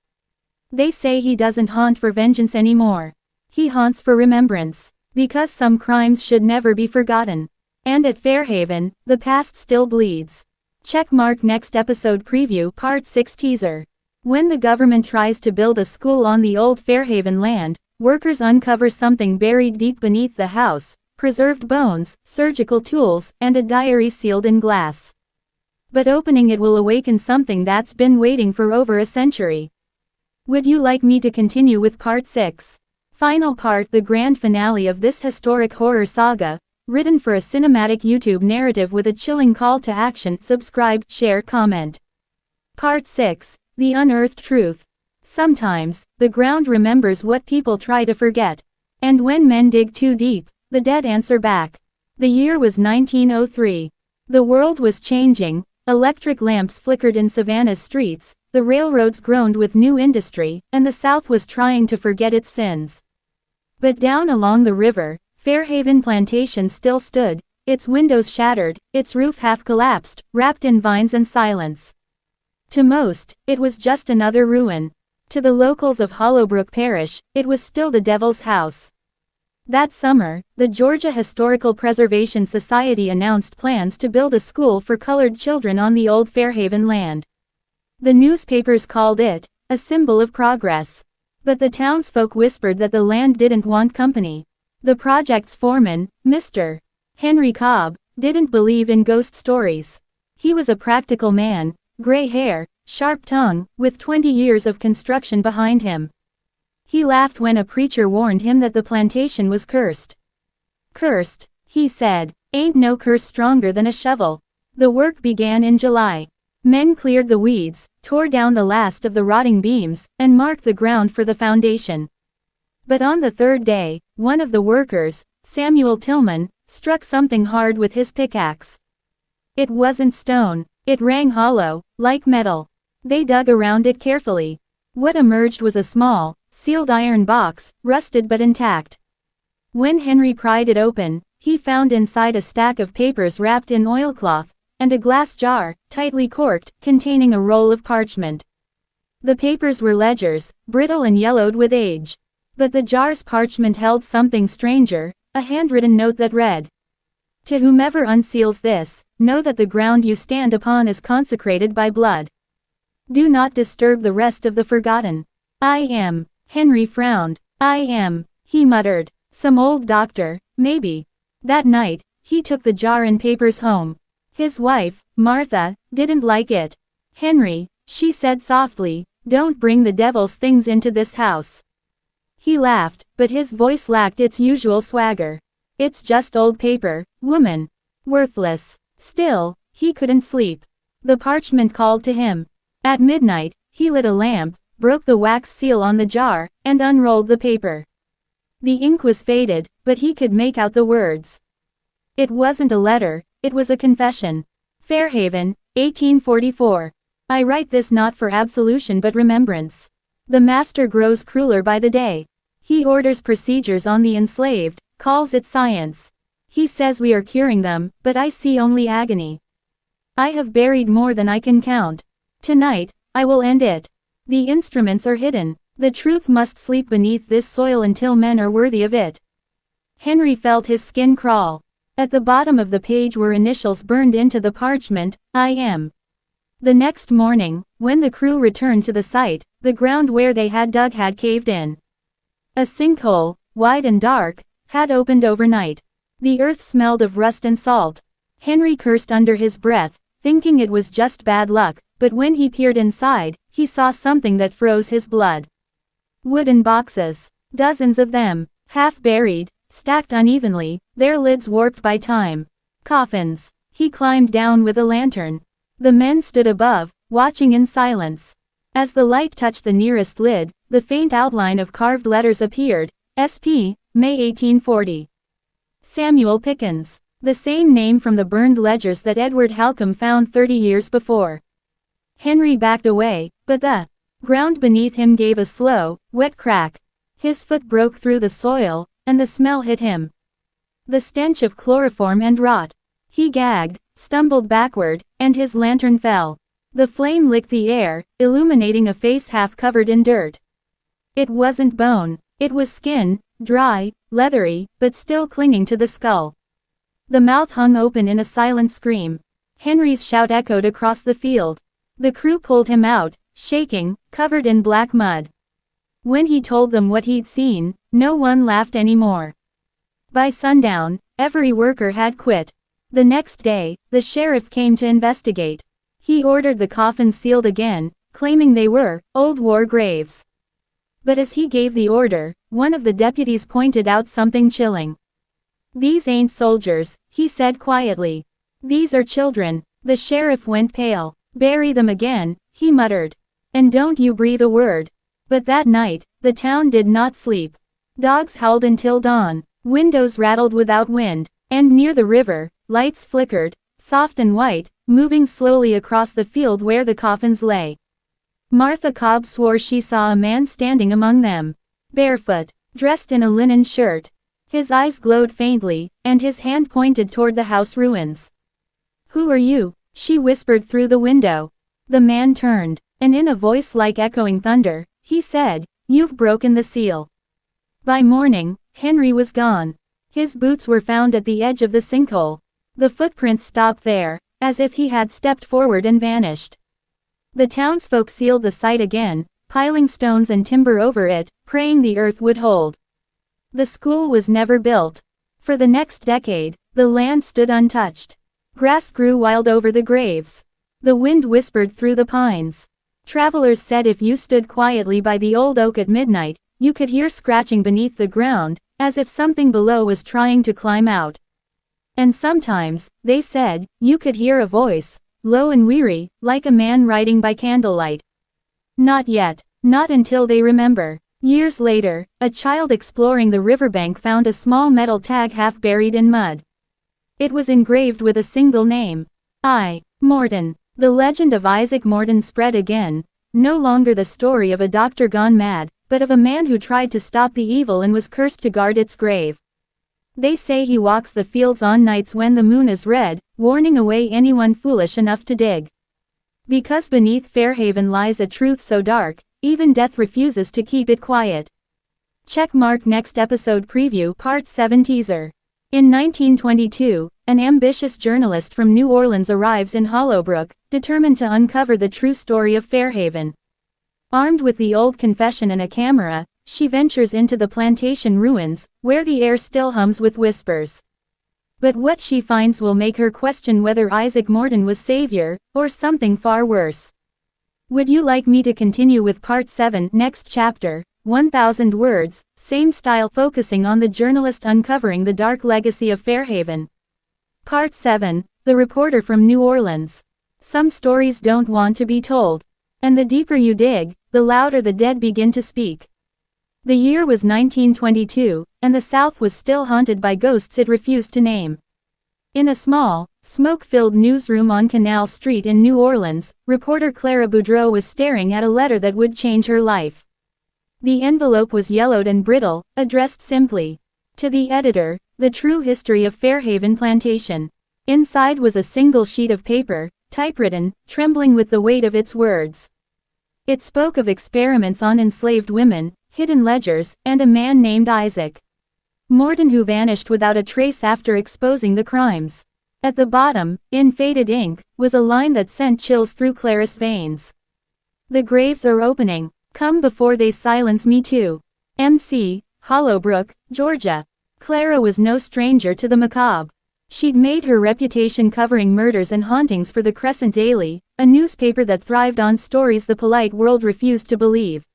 They say he doesn't haunt for vengeance anymore. He haunts for remembrance, because some crimes should never be forgotten. And at Fairhaven, the past still bleeds. Checkmark next episode preview part 6 teaser. When the government tries to build a school on the old Fairhaven land, workers uncover something buried deep beneath the house, preserved bones, surgical tools, and a diary sealed in glass. But opening it will awaken something that's been waiting for over a century. Would you like me to continue with part 6? Final part, the grand finale of this historic horror saga, written for a cinematic YouTube narrative with a chilling call to action. Subscribe, share, comment. Part 6, the unearthed truth. Sometimes, the ground remembers what people try to forget. And when men dig too deep, the dead answer back. The year was 1903. The world was changing, electric lamps flickered in Savannah's streets, the railroads groaned with new industry, and the South was trying to forget its sins. But down along the river, Fairhaven Plantation still stood, its windows shattered, its roof half collapsed, wrapped in vines and silence. To most, it was just another ruin. To the locals of Hollowbrook Parish, it was still the Devil's House. That summer, the Georgia Historical Preservation Society announced plans to build a school for colored children on the old Fairhaven land. The newspapers called it a symbol of progress. But the townsfolk whispered that the land didn't want company. The project's foreman, Mr. Henry Cobb, didn't believe in ghost stories. He was a practical man, gray hair, sharp tongue, with 20 years of construction behind him. He laughed when a preacher warned him that the plantation was cursed. Cursed, he said, ain't no curse stronger than a shovel. The work began in July. Men cleared the weeds, tore down the last of the rotting beams, and marked the ground for the foundation. But on the third day, one of the workers, Samuel Tillman, struck something hard with his pickaxe. It wasn't stone, it rang hollow, like metal. They dug around it carefully. What emerged was a small, sealed iron box, rusted but intact. When Henry pried it open, he found inside a stack of papers wrapped in oilcloth, and a glass jar, tightly corked, containing a roll of parchment. The papers were ledgers, brittle and yellowed with age. But the jar's parchment held something stranger, a handwritten note that read, "To whomever unseals this, know that the ground you stand upon is consecrated by blood. Do not disturb the rest of the forgotten. I am." Henry frowned. "I am," he muttered. "Some old doctor, maybe." That night, he took the jar and papers home. His wife, Martha, didn't like it. "Henry," she said softly, "don't bring the devil's things into this house." He laughed, but his voice lacked its usual swagger. It's just old paper, woman. Worthless. Still, he couldn't sleep. The parchment called to him. At midnight, he lit a lamp, broke the wax seal on the jar, and unrolled the paper. The ink was faded, but he could make out the words. It wasn't a letter, it was a confession. Fairhaven, 1844. I write this not for absolution but remembrance. The master grows crueler by the day. He orders procedures on the enslaved, calls it science. He says we are curing them, but I see only agony. I have buried more than I can count. Tonight, I will end it. The instruments are hidden. The truth must sleep beneath this soil until men are worthy of it. Henry felt his skin crawl. At the bottom of the page were initials burned into the parchment, I am. The next morning, when the crew returned to the site, the ground where they had dug had caved in. A sinkhole, wide and dark, had opened overnight. The earth smelled of rust and salt. Henry cursed under his breath, thinking it was just bad luck, but when he peered inside, he saw something that froze his blood. Wooden boxes. Dozens of them, half buried, stacked unevenly, their lids warped by time. Coffins. He climbed down with a lantern. The men stood above, watching in silence. As the light touched the nearest lid, the faint outline of carved letters appeared, SP, May 1840. Samuel Pickens. The same name from the burned ledgers that Edward Halcombe found 30 years before. Henry backed away, but the ground beneath him gave a slow, wet crack. His foot broke through the soil, and the smell hit him. The stench of chloroform and rot. He gagged, stumbled backward, and his lantern fell. The flame licked the air, illuminating a face half covered in dirt. It wasn't bone, it was skin, dry, leathery, but still clinging to the skull. The mouth hung open in a silent scream. Henry's shout echoed across the field. The crew pulled him out, shaking, covered in black mud. When he told them what he'd seen, no one laughed anymore. By sundown, every worker had quit. The next day, the sheriff came to investigate. He ordered the coffins sealed again, claiming they were old war graves. But as he gave the order, one of the deputies pointed out something chilling. These ain't soldiers, he said quietly. These are children. The sheriff went pale. Bury them again, he muttered. And don't you breathe a word. But that night, the town did not sleep. Dogs howled until dawn. Windows rattled without wind. And near the river, lights flickered, soft and white, moving slowly across the field where the coffins lay. Martha Cobb swore she saw a man standing among them. Barefoot, dressed in a linen shirt. His eyes glowed faintly, and his hand pointed toward the house ruins. Who are you? She whispered through the window. The man turned, and in a voice like echoing thunder, he said, "You've broken the seal." By morning, Henry was gone. His boots were found at the edge of the sinkhole. The footprints stopped there, as if he had stepped forward and vanished. The townsfolk sealed the site again, piling stones and timber over it, praying the earth would hold. The school was never built. For the next decade, the land stood untouched. Grass grew wild over the graves. The wind whispered through the pines. Travelers said if you stood quietly by the old oak at midnight, you could hear scratching beneath the ground, as if something below was trying to climb out. And sometimes, they said, you could hear a voice, low and weary, like a man writing by candlelight. Not yet, not until they remember. Years later, a child exploring the riverbank found a small metal tag half buried in mud. It was engraved with a single name. I. Morton. The legend of Isaac Morton spread again, no longer the story of a doctor gone mad, but of a man who tried to stop the evil and was cursed to guard its grave. They say he walks the fields on nights when the moon is red, warning away anyone foolish enough to dig. Because beneath Fairhaven lies a truth so dark, even death refuses to keep it quiet. Check mark next episode preview Part 7 teaser. In 1922, an ambitious journalist from New Orleans arrives in Hollowbrook, determined to uncover the true story of Fairhaven. Armed with the old confession and a camera, she ventures into the plantation ruins, where the air still hums with whispers. But what she finds will make her question whether Isaac Morton was savior, or something far worse. Would you like me to continue with Part 7 next chapter? 1,000 words, same style, focusing on the journalist uncovering the dark legacy of Fairhaven. Part 7, The Reporter from New Orleans. Some stories don't want to be told. And the deeper you dig, the louder the dead begin to speak. The year was 1922, and the South was still haunted by ghosts it refused to name. In a small, smoke-filled newsroom on Canal Street in New Orleans, reporter Clara Boudreau was staring at a letter that would change her life. The envelope was yellowed and brittle, addressed simply, "To the editor, the true history of Fairhaven Plantation." Inside was a single sheet of paper, typewritten, trembling with the weight of its words. It spoke of experiments on enslaved women, hidden ledgers, and a man named Isaac Morton who vanished without a trace after exposing the crimes. At the bottom, in faded ink, was a line that sent chills through Clara's veins. "The graves are opening. Come before they silence me too. M.C., Hollowbrook, Georgia." Clara was no stranger to the macabre. She'd made her reputation covering murders and hauntings for the Crescent Daily, a newspaper that thrived on stories the polite world refused to believe.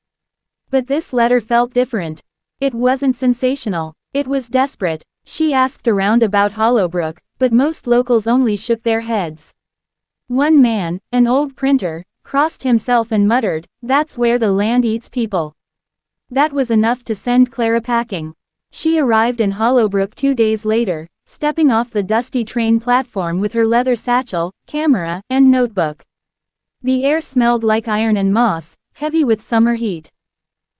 But this letter felt different. It wasn't sensational. It was desperate. She asked around about Hollowbrook, but most locals only shook their heads. One man, an old printer, crossed himself and muttered, "That's where the land eats people." That was enough to send Clara packing. She arrived in Hollowbrook 2 days later, stepping off the dusty train platform with her leather satchel, camera, and notebook. The air smelled like iron and moss, heavy with summer heat.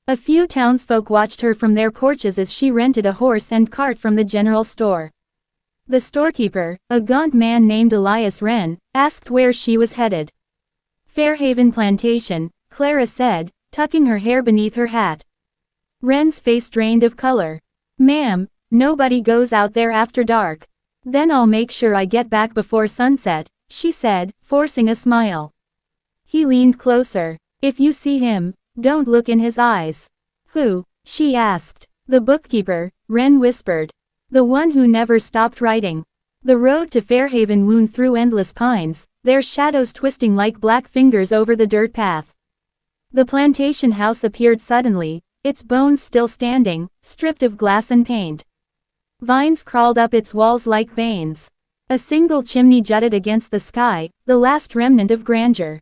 A few townsfolk watched her from their porches as she rented a horse and cart from the general store. The storekeeper, a gaunt man named Elias Wren, asked where she was headed. "Fairhaven Plantation," Clara said, tucking her hair beneath her hat. Wren's face drained of color. "Ma'am, nobody goes out there after dark." "Then I'll make sure I get back before sunset," she said, forcing a smile. He leaned closer. "If you see him, don't look in his eyes." "Who?" she asked. "The bookkeeper," Wren whispered. "The one who never stopped writing." The road to Fairhaven wound through endless pines, their shadows twisting like black fingers over the dirt path. The plantation house appeared suddenly, its bones still standing, stripped of glass and paint. Vines crawled up its walls like veins. A single chimney jutted against the sky, the last remnant of grandeur.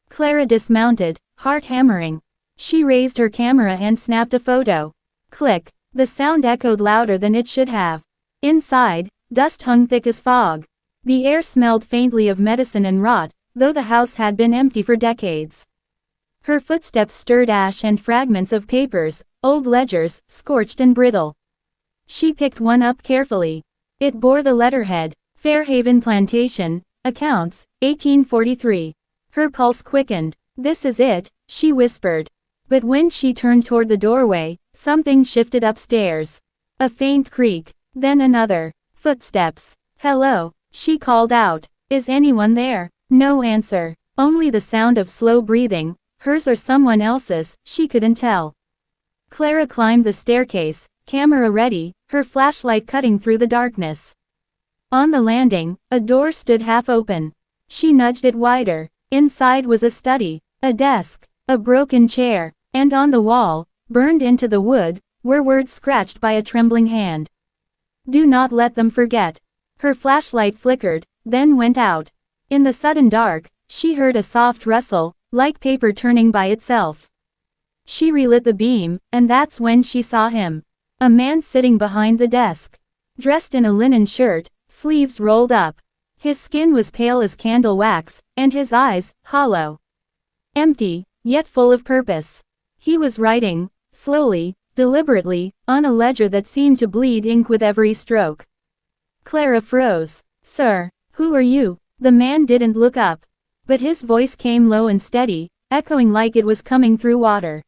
Clara dismounted, heart hammering. She raised her camera and snapped a photo. Click. The sound echoed louder than it should have. Inside, dust hung thick as fog. The air smelled faintly of medicine and rot, though the house had been empty for decades. Her footsteps stirred ash and fragments of papers, old ledgers, scorched and brittle. She picked one up carefully. It bore the letterhead, "Fairhaven Plantation, Accounts, 1843. Her pulse quickened. "This is it," she whispered. But when she turned toward the doorway, something shifted upstairs. A faint creak, then another. Footsteps. "Hello," she called out. "Is anyone there?" No answer. Only the sound of slow breathing, hers or someone else's, she couldn't tell. Clara climbed the staircase, camera ready, her flashlight cutting through the darkness. On the landing, a door stood half open. She nudged it wider. Inside was a study, a desk, a broken chair, and on the wall, burned into the wood, were words scratched by a trembling hand. "Do not let them forget." Her flashlight flickered, then went out. In the sudden dark, she heard a soft rustle, like paper turning by itself. She relit the beam, and that's when she saw him. A man sitting behind the desk. Dressed in a linen shirt, sleeves rolled up. His skin was pale as candle wax, and his eyes, hollow. Empty, yet full of purpose. He was writing, slowly, deliberately, on a ledger that seemed to bleed ink with every stroke. Clara froze. "Sir, who are you?" The man didn't look up. But his voice came low and steady, echoing like it was coming through water.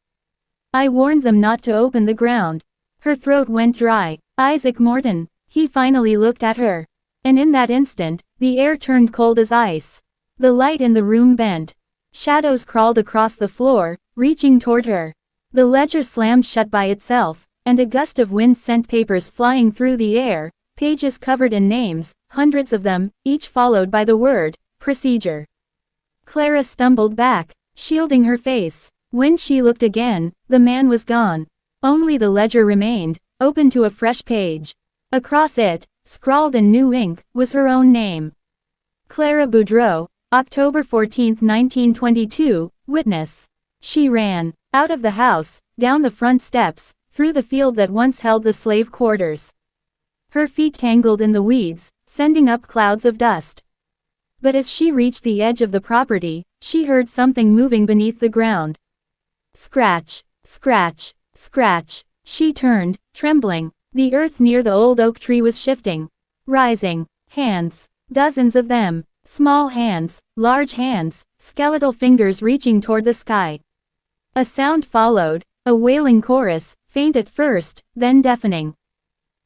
"I warned them not to open the ground." Her throat went dry. "Isaac Morton." He finally looked at her. And in that instant, the air turned cold as ice. The light in the room bent. Shadows crawled across the floor, reaching toward her. The ledger slammed shut by itself, and a gust of wind sent papers flying through the air, pages covered in names, hundreds of them, each followed by the word, "Procedure." Clara stumbled back, shielding her face. When she looked again, the man was gone. Only the ledger remained, open to a fresh page. Across it, scrawled in new ink, was her own name. Clara Boudreau, October 14, 1922, witness. She ran, out of the house, down the front steps, through the field that once held the slave quarters. Her feet tangled in the weeds, sending up clouds of dust. But as she reached the edge of the property, she heard something moving beneath the ground. Scratch, scratch, scratch. She turned, trembling. The earth near the old oak tree was shifting. Rising. Hands. Dozens of them. Small hands, large hands, skeletal fingers reaching toward the sky. A sound followed, a wailing chorus, faint at first, then deafening.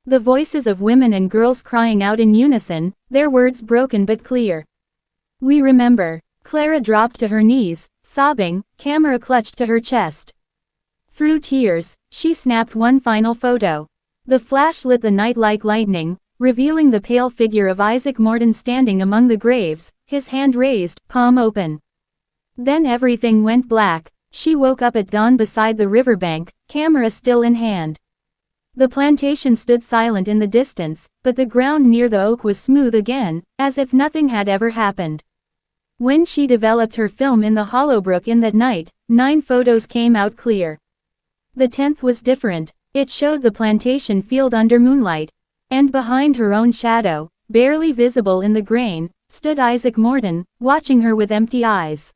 The voices of women and girls crying out in unison, their words broken but clear. "We remember." Clara dropped to her knees, sobbing, camera clutched to her chest. Through tears, she snapped one final photo. The flash lit the night like lightning, revealing the pale figure of Isaac Morton standing among the graves, his hand raised, palm open. Then everything went black. She woke up at dawn beside the riverbank, camera still in hand. The plantation stood silent in the distance, but the ground near the oak was smooth again, as if nothing had ever happened. When she developed her film in the hollow brook in that night, 9 photos came out clear. The 10th was different. It showed the plantation field under moonlight. And behind her own shadow, barely visible in the grain, stood Isaac Morton, watching her with empty eyes.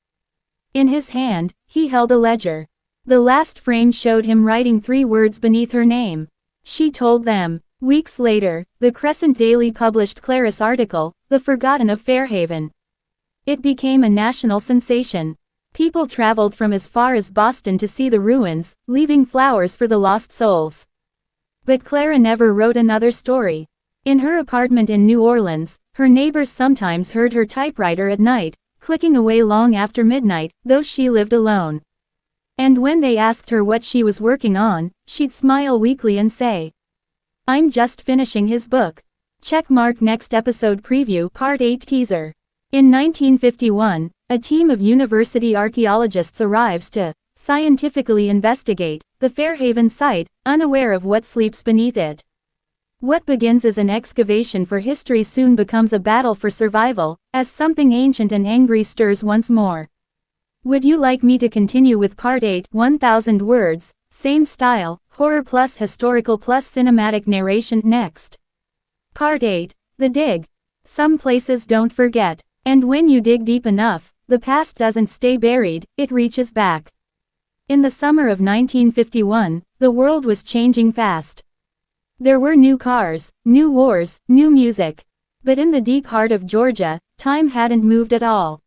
In his hand, he held a ledger. The last frame showed him writing 3 words beneath her name. She told them. Weeks later, the Crescent Daily published Clara's article, The Forgotten of Fairhaven. It became a national sensation. People traveled from as far as Boston to see the ruins, leaving flowers for the lost souls. But Clara never wrote another story. In her apartment in New Orleans, her neighbors sometimes heard her typewriter at night, clicking away long after midnight, though she lived alone. And when they asked her what she was working on, she'd smile weakly and say, "I'm just finishing his book." Checkmark next episode preview Part 8 teaser. In 1951, a team of university archaeologists arrives to scientifically investigate the Fairhaven site, unaware of what sleeps beneath it. What begins as an excavation for history soon becomes a battle for survival, as something ancient and angry stirs once more. Would you like me to continue with Part 8, 1000 words, same style, horror plus historical plus cinematic narration next? Part 8, The Dig. Some places don't forget. And when you dig deep enough, the past doesn't stay buried, it reaches back. In the summer of 1951, the world was changing fast. There were new cars, new wars, new music. But in the deep heart of Georgia, time hadn't moved at all.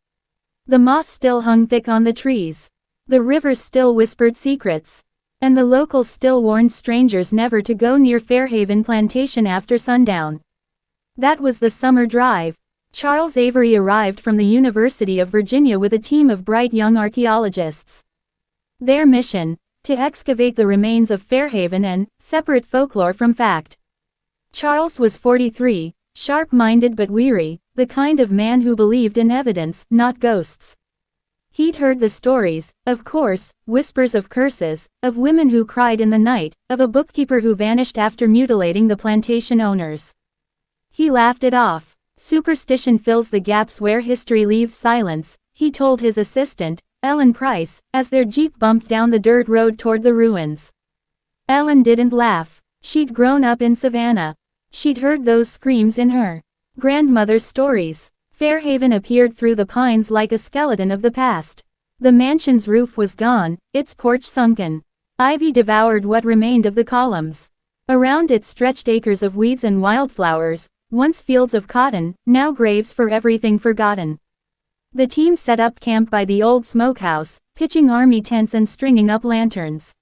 The moss still hung thick on the trees. The rivers still whispered secrets. And the locals still warned strangers never to go near Fairhaven Plantation after sundown. That was the summer drive. Charles Avery arrived from the University of Virginia with a team of bright young archaeologists. Their mission, to excavate the remains of Fairhaven and separate folklore from fact. Charles was 43, sharp-minded but weary, the kind of man who believed in evidence, not ghosts. He'd heard the stories, of course, whispers of curses, of women who cried in the night, of a bookkeeper who vanished after mutilating the plantation owners. He laughed it off. Superstition fills the gaps where history leaves silence, he told his assistant, Ellen Price, as their jeep bumped down the dirt road toward the ruins. Ellen didn't laugh. She'd grown up in Savannah. She'd heard those screams in her grandmother's stories. Fairhaven appeared through the pines like a skeleton of the past. The mansion's roof was gone, its porch sunken. Ivy devoured what remained of the columns. Around it stretched acres of weeds and wildflowers, once fields of cotton, now graves for everything forgotten. The team set up camp by the old smokehouse, pitching army tents and stringing up lanterns.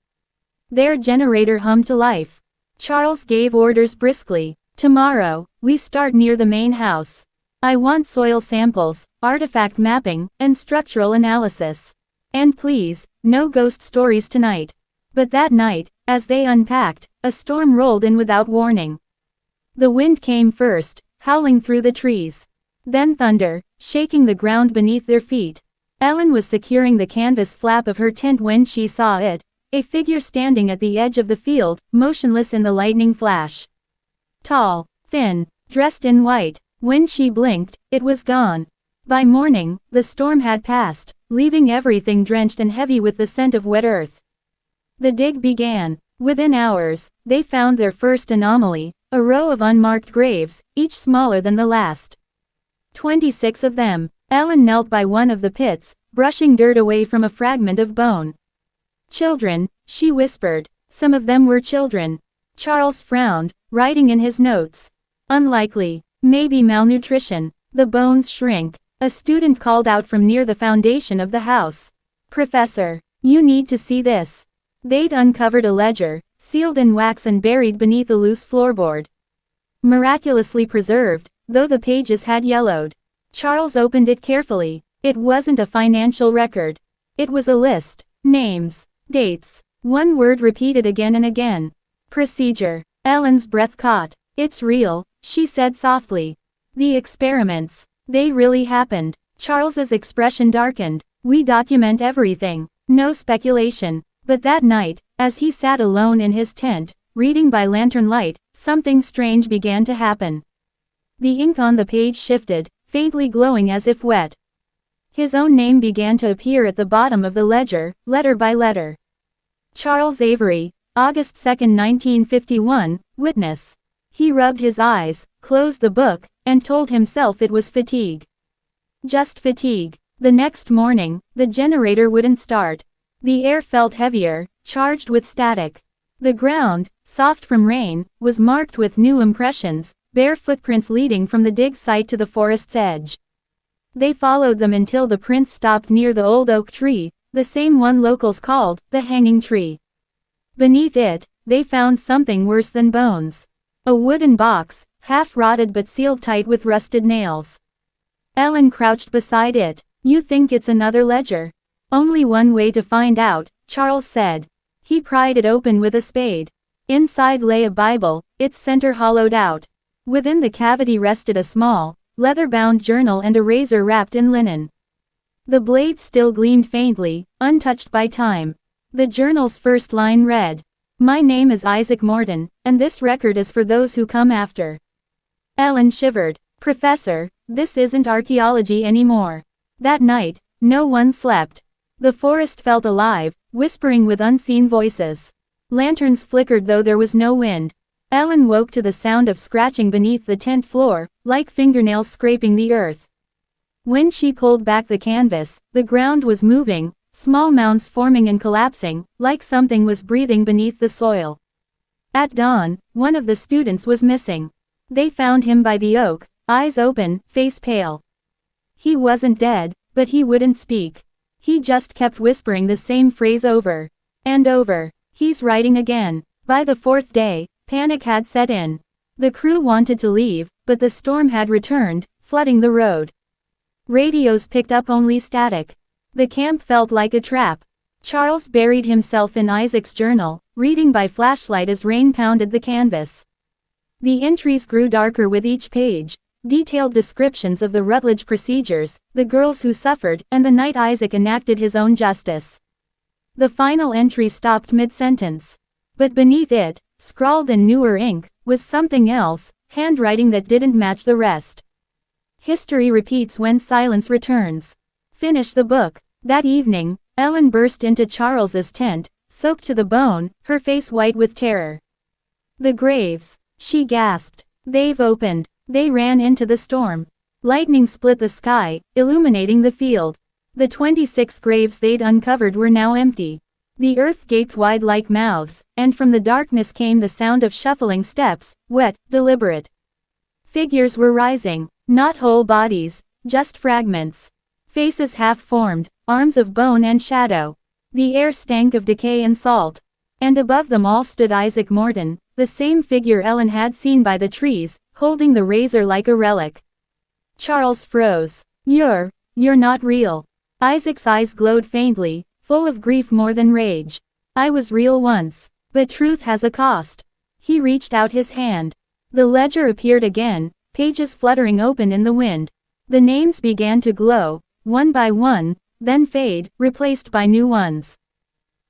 Their generator hummed to life. Charles gave orders briskly. "Tomorrow, we start near the main house. I want soil samples, artifact mapping, and structural analysis. And please, no ghost stories tonight." But that night, as they unpacked, a storm rolled in without warning. The wind came first, howling through the trees. Then thunder, shaking the ground beneath their feet. Ellen was securing the canvas flap of her tent when she saw it, a figure standing at the edge of the field, motionless in the lightning flash. Tall, thin, dressed in white. When she blinked, it was gone. By morning, the storm had passed, leaving everything drenched and heavy with the scent of wet earth. The dig began. Within hours, they found their first anomaly, a row of unmarked graves, each smaller than the last. 26 of them. Ellen knelt by one of the pits, brushing dirt away from a fragment of bone. Children, she whispered. Some of them were children. Charles frowned, writing in his notes. Unlikely. Maybe malnutrition. The bones shrink. A student called out from near the foundation of the house. Professor, you need to see this. They'd uncovered a ledger, sealed in wax and buried beneath a loose floorboard. Miraculously preserved, though the pages had yellowed. Charles opened it carefully. It wasn't a financial record. It was a list. Names. Dates. One word repeated again and again. Procedure. Ellen's breath caught. It's real, she said softly. The experiments. They really happened. Charles's expression darkened. We document everything. No speculation. But that night, as he sat alone in his tent, reading by lantern light, something strange began to happen. The ink on the page shifted, faintly glowing as if wet. His own name began to appear at the bottom of the ledger, letter by letter. Charles Avery, August 2, 1951, witness. He rubbed his eyes, closed the book, and told himself it was fatigue. Just fatigue. The next morning, the generator wouldn't start. The air felt heavier, charged with static. The ground, soft from rain, was marked with new impressions, bare footprints leading from the dig site to the forest's edge. They followed them until the prints stopped near the old oak tree, the same one locals called the hanging tree. Beneath it, they found something worse than bones. A wooden box, half rotted but sealed tight with rusted nails. Ellen crouched beside it. You think it's another ledger? Only one way to find out, Charles said. He pried it open with a spade. Inside lay a Bible, its center hollowed out. Within the cavity rested a small, leather-bound journal and a razor wrapped in linen. The blade still gleamed faintly, untouched by time. The journal's first line read, "My name is Isaac Morton, and this record is for those who come after." Ellen shivered. Professor, this isn't archaeology anymore. That night, no one slept. The forest felt alive, whispering with unseen voices. Lanterns flickered though there was no wind. Ellen woke to the sound of scratching beneath the tent floor, like fingernails scraping the earth. When she pulled back the canvas, the ground was moving, small mounds forming and collapsing, like something was breathing beneath the soil. At dawn, one of the students was missing. They found him by the oak, eyes open, face pale. He wasn't dead, but he wouldn't speak. He just kept whispering the same phrase over and over. He's writing again. By the fourth day, panic had set in. The crew wanted to leave, but the storm had returned, flooding the road. Radios picked up only static. The camp felt like a trap. Charles buried himself in Isaac's journal, reading by flashlight as rain pounded the canvas. The entries grew darker with each page, detailed descriptions of the Rutledge procedures, the girls who suffered, and the night Isaac enacted his own justice. The final entry stopped mid-sentence. But beneath it, scrawled in newer ink, was something else, handwriting that didn't match the rest. History repeats when silence returns. Finish the book. That evening, Ellen burst into Charles's tent, soaked to the bone, her face white with terror. The graves, she gasped. They've opened. They ran into the storm. Lightning split the sky, illuminating the field. The 26 graves they'd uncovered were now empty. The earth gaped wide like mouths, and from the darkness came the sound of shuffling steps, wet, deliberate. Figures were rising, not whole bodies, just fragments. Faces half-formed, arms of bone and shadow. The air stank of decay and salt. And above them all stood Isaac Morton, the same figure Ellen had seen by the trees, holding the razor like a relic. Charles froze. You're not real. Isaac's eyes glowed faintly, full of grief more than rage. I was real once. But truth has a cost. He reached out his hand. The ledger appeared again, pages fluttering open in the wind. The names began to glow. One by one, then fade, replaced by new ones.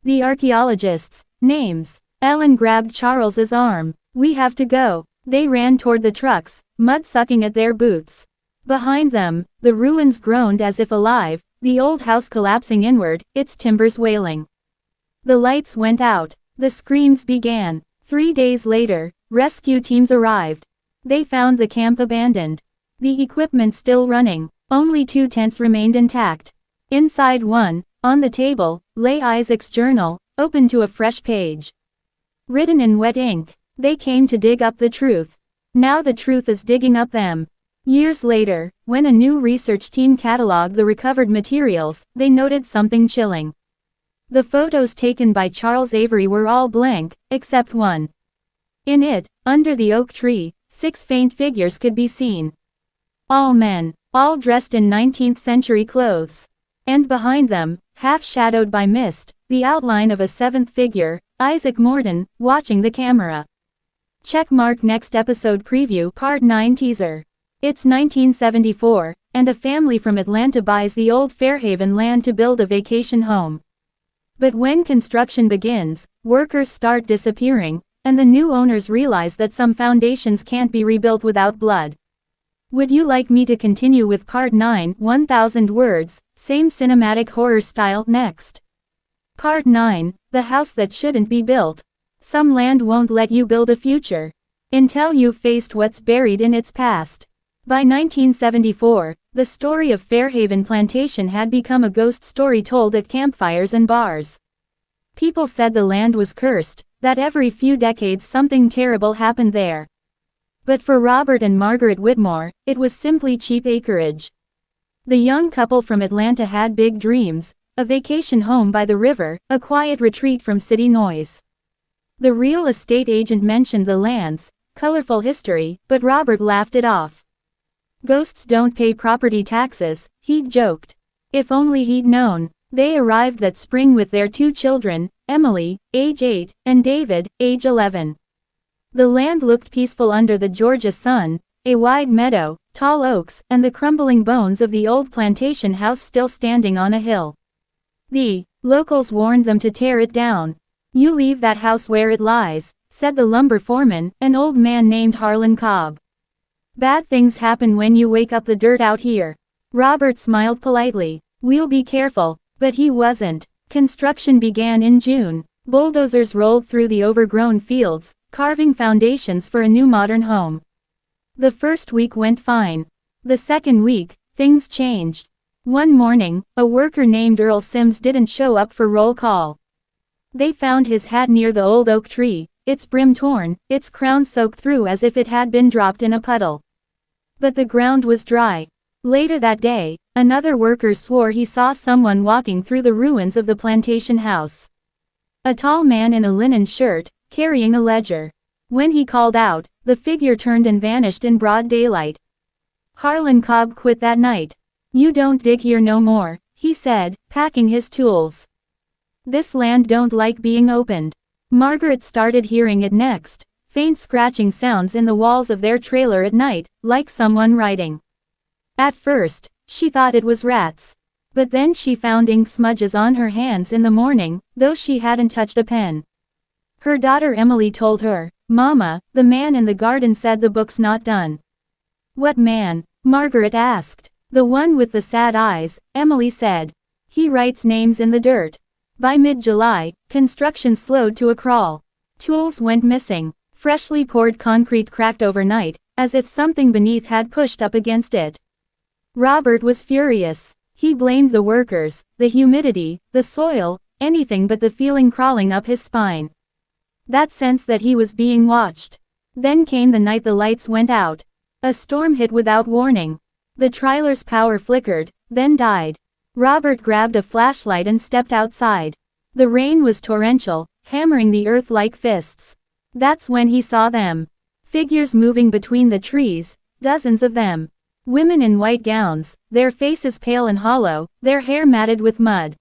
The archaeologists' names. Ellen grabbed Charles's arm. "We have to go." They ran toward the trucks, mud sucking at their boots. Behind them, the ruins groaned as if alive, the old house collapsing inward, its timbers wailing. The lights went out. The screams began. 3 days later, rescue teams arrived. They found the camp abandoned. The equipment still running. Only 2 tents remained intact. Inside one, on the table, lay Isaac's journal, open to a fresh page. Written in wet ink. They came to dig up the truth. Now the truth is digging up them. Years later, when a new research team cataloged the recovered materials, they noted something chilling. The photos taken by Charles Avery were all blank, except one. In it, under the oak tree, 6 faint figures could be seen. All men, all dressed in 19th century clothes. And behind them, half shadowed by mist, the outline of a 7th figure, Isaac Morton, watching the camera. Checkmark next episode preview Part 9 teaser. It's 1974, and a family from Atlanta buys the old Fairhaven land to build a vacation home. But when construction begins, workers start disappearing, and the new owners realize that some foundations can't be rebuilt without blood. Would you like me to continue with Part 9, 1000 words, same cinematic horror style, next? Part 9, the house that shouldn't be built. Some land won't let you build a future until you've faced what's buried in its past. By 1974, the story of Fairhaven Plantation had become a ghost story told at campfires and bars. People said the land was cursed, that every few decades something terrible happened there. But for Robert and Margaret Whitmore, it was simply cheap acreage. The young couple from Atlanta had big dreams, a vacation home by the river, a quiet retreat from city noise. The real estate agent mentioned the land's colorful history, but Robert laughed it off. Ghosts don't pay property taxes, he'd joked. If only he'd known. They arrived that spring with their 2 children, Emily, age 8, and David, age 11. The land looked peaceful under the Georgia sun, a wide meadow, tall oaks, and the crumbling bones of the old plantation house still standing on a hill. The locals warned them to tear it down. "You leave that house where it lies," said the lumber foreman, an old man named Harlan Cobb. "Bad things happen when you wake up the dirt out here." Robert smiled politely. "We'll be careful," but he wasn't. Construction began in June. Bulldozers rolled through the overgrown fields, carving foundations for a new modern home. The first week went fine. The second week, things changed. One morning, a worker named Earl Sims didn't show up for roll call. They found his hat near the old oak tree, its brim torn, its crown soaked through as if it had been dropped in a puddle. But the ground was dry. Later that day, another worker swore he saw someone walking through the ruins of the plantation house. A tall man in a linen shirt, carrying a ledger. When he called out, the figure turned and vanished in broad daylight. Harlan Cobb quit that night. "You don't dig here no more," he said, packing his tools. "This land don't like being opened." Margaret started hearing it next, faint scratching sounds in the walls of their trailer at night, like someone writing. At first, she thought it was rats. But then she found ink smudges on her hands in the morning, though she hadn't touched a pen. Her daughter Emily told her, "Mama, the man in the garden said the book's not done." "What man?" Margaret asked. "The one with the sad eyes," Emily said. "He writes names in the dirt." By mid-July, construction slowed to a crawl. Tools went missing. Freshly poured concrete cracked overnight, as if something beneath had pushed up against it. Robert was furious. He blamed the workers, the humidity, the soil, anything but the feeling crawling up his spine. That sense that he was being watched. Then came the night the lights went out. A storm hit without warning. The trailer's power flickered, then died. Robert grabbed a flashlight and stepped outside. The rain was torrential, hammering the earth like fists. That's when he saw them. Figures moving between the trees, dozens of them. Women in white gowns, their faces pale and hollow, their hair matted with mud.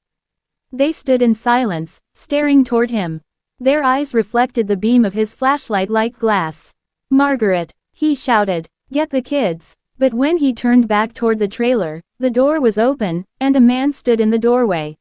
They stood in silence, staring toward him. Their eyes reflected the beam of his flashlight like glass. "Margaret!" he shouted. "Get the kids! But when he turned back toward the trailer, the door was open, and a man stood in the doorway.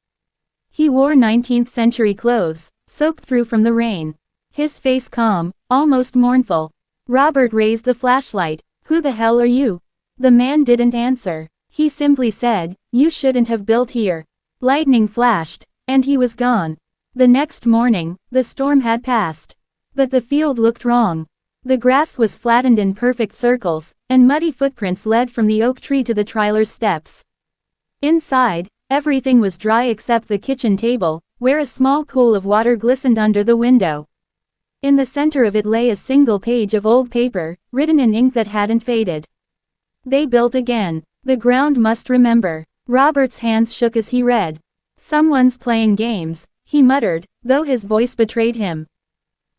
He wore 19th century clothes, soaked through from the rain. His face calm, almost mournful. Robert raised the flashlight. "Who the hell are you?" The man didn't answer. He simply said, "You shouldn't have built here." Lightning flashed, and he was gone. The next morning, the storm had passed. But the field looked wrong. The grass was flattened in perfect circles, and muddy footprints led from the oak tree to the trailer's steps. Inside, everything was dry except the kitchen table, where a small pool of water glistened under the window. In the center of it lay a single page of old paper, written in ink that hadn't faded. "They built again. The ground must remember." Robert's hands shook as he read. "Someone's playing games," he muttered, though his voice betrayed him.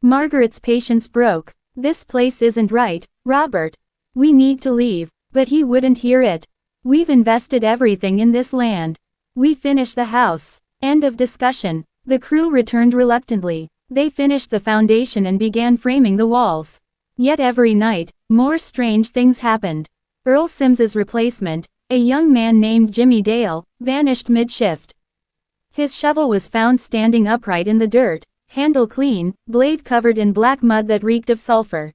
Margaret's patience broke. "This place isn't right, Robert. We need to leave." But he wouldn't hear it. "We've invested everything in this land. We finished the house." End of discussion. The crew returned reluctantly. They finished the foundation and began framing the walls. Yet every night, more strange things happened. Earl Sims's replacement, a young man named Jimmy Dale, vanished mid-shift. His shovel was found standing upright in the dirt, handle clean, blade covered in black mud that reeked of sulfur.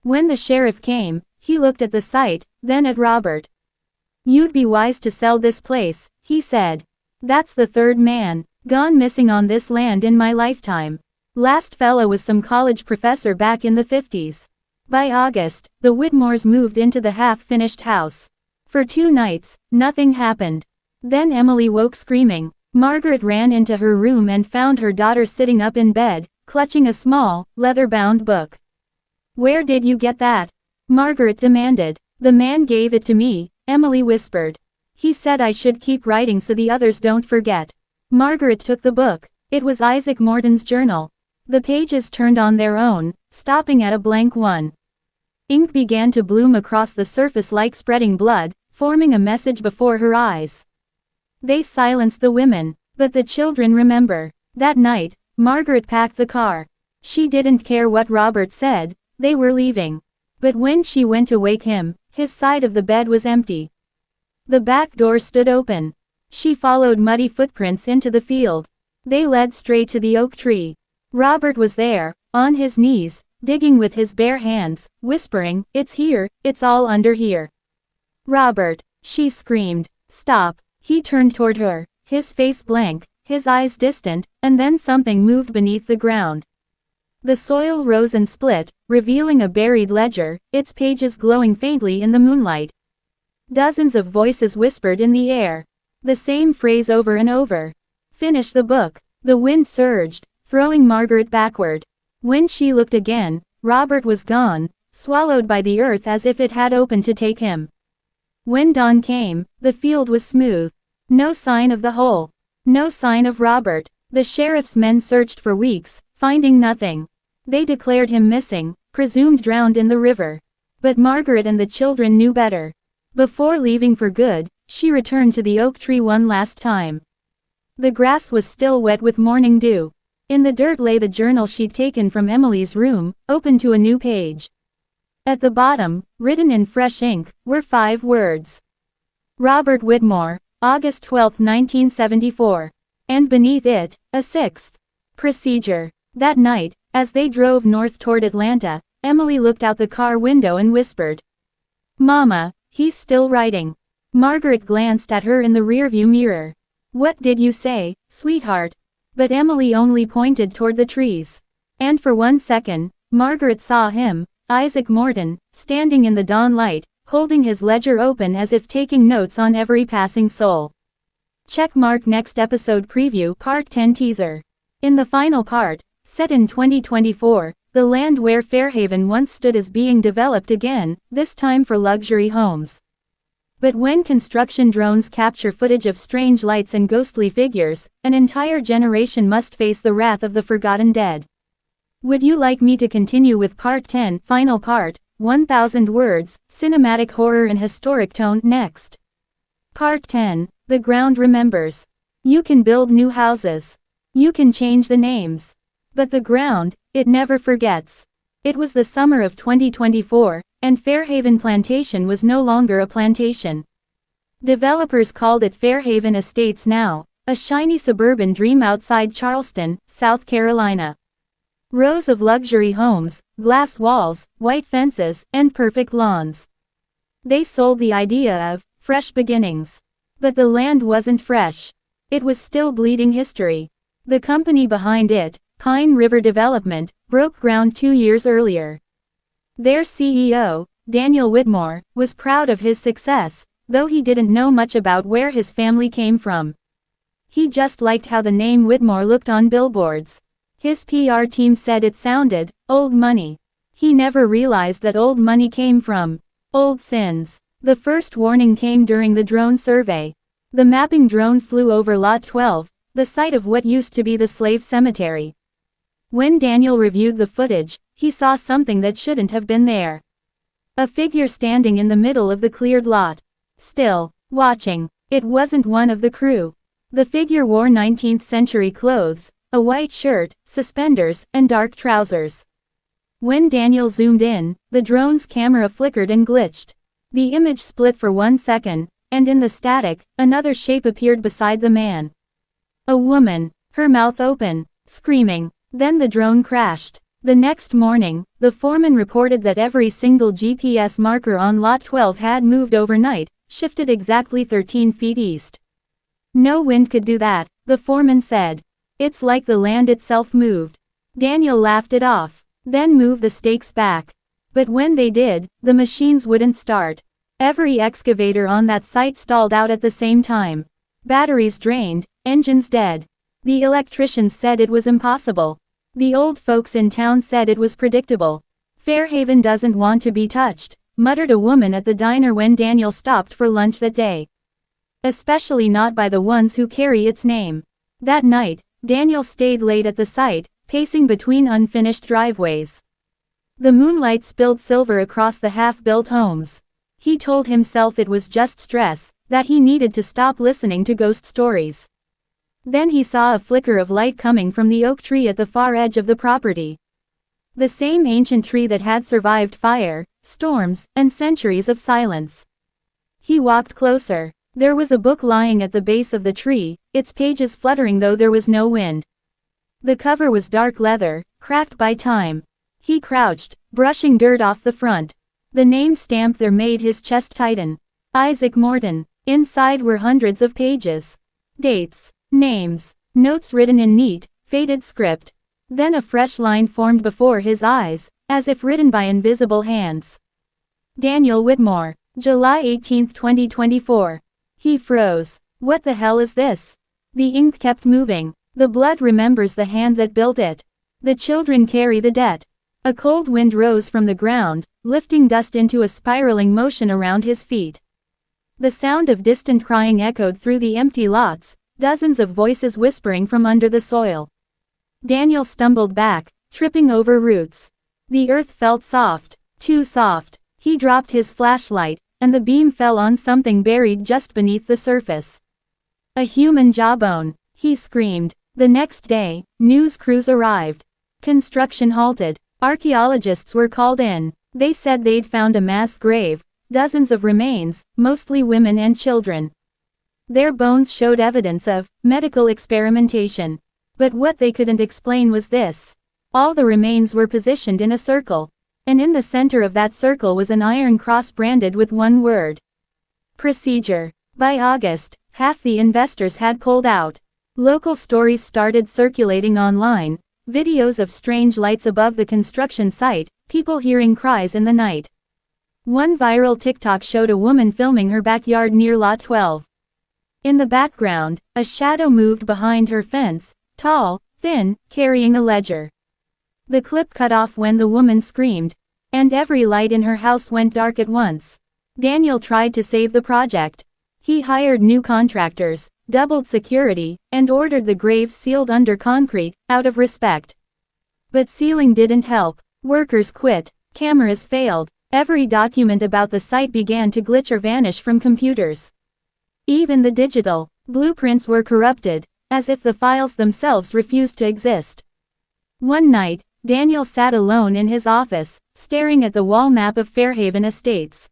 When the sheriff came, he looked at the site, then at Robert. "You'd be wise to sell this place," he said. "That's the third man gone missing on this land in my lifetime. Last fella was some college professor back in the 50s. By August, the Whitmores moved into the half-finished house. For 2 nights, nothing happened. Then Emily woke screaming. Margaret ran into her room and found her daughter sitting up in bed, clutching a small, leather-bound book. "Where did you get that?" Margaret demanded. "The man gave it to me," Emily whispered. "He said I should keep writing so the others don't forget." Margaret took the book. It was Isaac Morton's journal. The pages turned on their own, stopping at a blank one. Ink began to bloom across the surface like spreading blood, forming a message before her eyes. They silenced the women, but the children remember. That night, Margaret packed the car. She didn't care what Robert said, they were leaving. But when she went to wake him, his side of the bed was empty. The back door stood open. She followed muddy footprints into the field. They led straight to the oak tree. Robert was there, on his knees, digging with his bare hands, whispering, "It's here, it's all under here." "Robert," she screamed, "stop." He turned toward her, his face blank, his eyes distant, and then something moved beneath the ground. The soil rose and split, revealing a buried ledger, its pages glowing faintly in the moonlight. Dozens of voices whispered in the air. The same phrase over and over. "Finish the book." The wind surged, throwing Margaret backward. When she looked again, Robert was gone, swallowed by the earth as if it had opened to take him. When dawn came, the field was smooth. No sign of the hole. No sign of Robert. The sheriff's men searched for weeks, finding nothing. They declared him missing, presumed drowned in the river. But Margaret and the children knew better. Before leaving for good, she returned to the oak tree one last time. The grass was still wet with morning dew. In the dirt lay the journal she'd taken from Emily's room, open to a new page. At the bottom, written in fresh ink, were 5 words. Robert Whitmore, August 12, 1974. And beneath it, a 6th. Procedure. That night, as they drove north toward Atlanta, Emily looked out the car window and whispered, "Mama, he's still writing." Margaret glanced at her in the rearview mirror. "What did you say, sweetheart?" But Emily only pointed toward the trees. And for 1 second, Margaret saw him, Isaac Morton, standing in the dawn light, holding his ledger open as if taking notes on every passing soul. Checkmark next episode preview Part 10 teaser. In the final part, set in 2024, the land where Fairhaven once stood is being developed again, this time for luxury homes. But when construction drones capture footage of strange lights and ghostly figures, an entire generation must face the wrath of the forgotten dead. Would you like me to continue with Part 10, final part, 1000 words, cinematic horror and historic tone, next? Part 10, The Ground Remembers. You can build new houses. You can change the names. But the ground, it never forgets. It was the summer of 2024, and Fairhaven Plantation was no longer a plantation. Developers called it Fairhaven Estates now, a shiny suburban dream outside Charleston, South Carolina. Rows of luxury homes, glass walls, white fences, and perfect lawns. They sold the idea of fresh beginnings. But the land wasn't fresh. It was still bleeding history. The company behind it, Pine River Development, broke ground 2 years earlier. Their CEO, Daniel Whitmore, was proud of his success, though he didn't know much about where his family came from. He just liked how the name Whitmore looked on billboards. His PR team said it sounded old money. He never realized that old money came from old sins. The first warning came during the drone survey. The mapping drone flew over Lot 12, the site of what used to be the slave cemetery. When Daniel reviewed the footage, he saw something that shouldn't have been there. A figure standing in the middle of the cleared lot. Still, watching. It wasn't one of the crew. The figure wore 19th century clothes, a white shirt, suspenders, and dark trousers. When Daniel zoomed in, the drone's camera flickered and glitched. The image split for 1 second, and in the static, another shape appeared beside the man. A woman, her mouth open, screaming. Then the drone crashed. The next morning, the foreman reported that every single GPS marker on Lot 12 had moved overnight, shifted exactly 13 feet east. No wind could do that, the foreman said. It's like the land itself moved. Daniel laughed it off. Then moved the stakes back. But when they did, the machines wouldn't start. Every excavator on that site stalled out at the same time. Batteries drained, engines dead. The electricians said it was impossible. The old folks in town said it was predictable. Fairhaven doesn't want to be touched, muttered a woman at the diner when Daniel stopped for lunch that day. Especially not by the ones who carry its name. That night, Daniel stayed late at the site, pacing between unfinished driveways. The moonlight spilled silver across the half-built homes. He told himself it was just stress, that he needed to stop listening to ghost stories. Then he saw a flicker of light coming from the oak tree at the far edge of the property. The same ancient tree that had survived fire, storms, and centuries of silence. He walked closer. There was a book lying at the base of the tree, its pages fluttering though there was no wind. The cover was dark leather, cracked by time. He crouched, brushing dirt off the front. The name stamp there made his chest tighten. Isaac Morton. Inside were hundreds of pages. Dates. Names. Notes written in neat, faded script. Then a fresh line formed before his eyes, as if written by invisible hands. Daniel Whitmore. July 18, 2024. He froze. What the hell is this? The ink kept moving. The blood remembers the hand that built it. The children carry the debt. A cold wind rose from the ground, lifting dust into a spiraling motion around his feet. The sound of distant crying echoed through the empty lots, dozens of voices whispering from under the soil. Daniel stumbled back, tripping over roots. The earth felt soft, too soft. He dropped his flashlight, and the beam fell on something buried just beneath the surface. A human jawbone, he screamed. The next day, news crews arrived. Construction halted. Archaeologists were called in. They said they'd found a mass grave, dozens of remains, mostly women and children. Their bones showed evidence of medical experimentation. But what they couldn't explain was this. All the remains were positioned in a circle. And in the center of that circle was an iron cross branded with one word. Procedure. By August, half the investors had pulled out. Local stories started circulating online, videos of strange lights above the construction site, people hearing cries in the night. One viral TikTok showed a woman filming her backyard near Lot 12. In the background, a shadow moved behind her fence, tall, thin, carrying a ledger. The clip cut off when the woman screamed, and every light in her house went dark at once. Daniel tried to save the project. He hired new contractors, doubled security, and ordered the graves sealed under concrete, out of respect. But sealing didn't help. Workers quit. Cameras failed. Every document about the site began to glitch or vanish from computers. Even the digital blueprints were corrupted, as if the files themselves refused to exist. One night, Daniel sat alone in his office, staring at the wall map of Fairhaven Estates.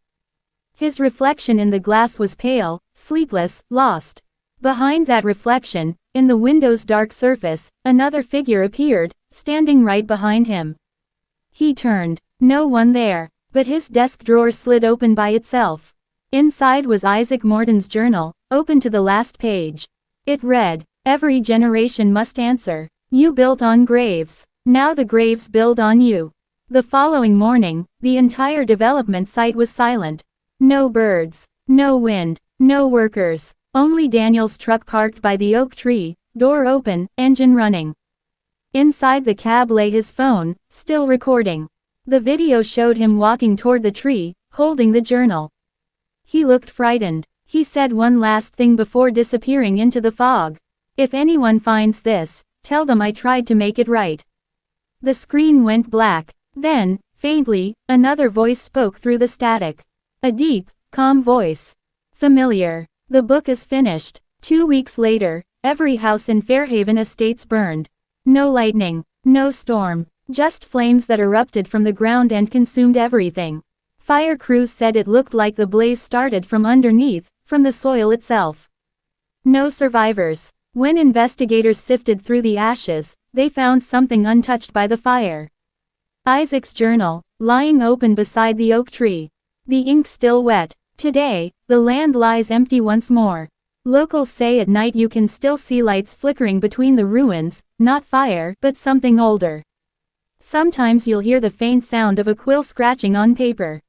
His reflection in the glass was pale, sleepless, lost. Behind that reflection, in the window's dark surface, another figure appeared, standing right behind him. He turned. No one there. But his desk drawer slid open by itself. Inside was Isaac Morton's journal, open to the last page. It read, "Every generation must answer. You built on graves. Now the graves build on you." The following morning, the entire development site was silent. No birds, no wind, no workers. Only Daniel's truck parked by the oak tree, door open, engine running. Inside the cab lay his phone, still recording. The video showed him walking toward the tree, holding the journal. He looked frightened. He said one last thing before disappearing into the fog. "If anyone finds this, tell them I tried to make it right." The screen went black. Then, faintly, another voice spoke through the static. A deep, calm voice. Familiar. "The book is finished." 2 weeks later, every house in Fairhaven Estates burned. No lightning, no storm, just flames that erupted from the ground and consumed everything. Fire crews said it looked like the blaze started from underneath, from the soil itself. No survivors. When investigators sifted through the ashes, they found something untouched by the fire. Isaac's journal, lying open beside the oak tree. The ink still wet. Today, the land lies empty once more. Locals say at night you can still see lights flickering between the ruins, not fire, but something older. Sometimes you'll hear the faint sound of a quill scratching on paper.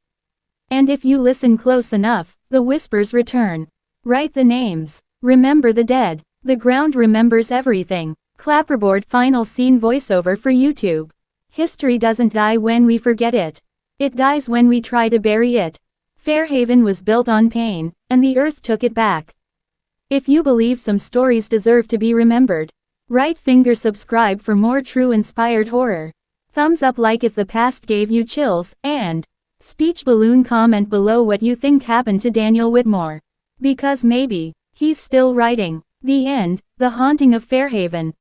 And if you listen close enough, the whispers return. Write the names. Remember the dead. The ground remembers everything. Clapperboard final scene voiceover for YouTube. History doesn't die when we forget it. It dies when we try to bury it. Fairhaven was built on pain, and the earth took it back. If you believe some stories deserve to be remembered, right finger subscribe for more true inspired horror. Thumbs up like if the past gave you chills, and speech balloon comment below what you think happened to Daniel Whitmore. Because maybe, he's still writing. The end, The Haunting of Fairhaven.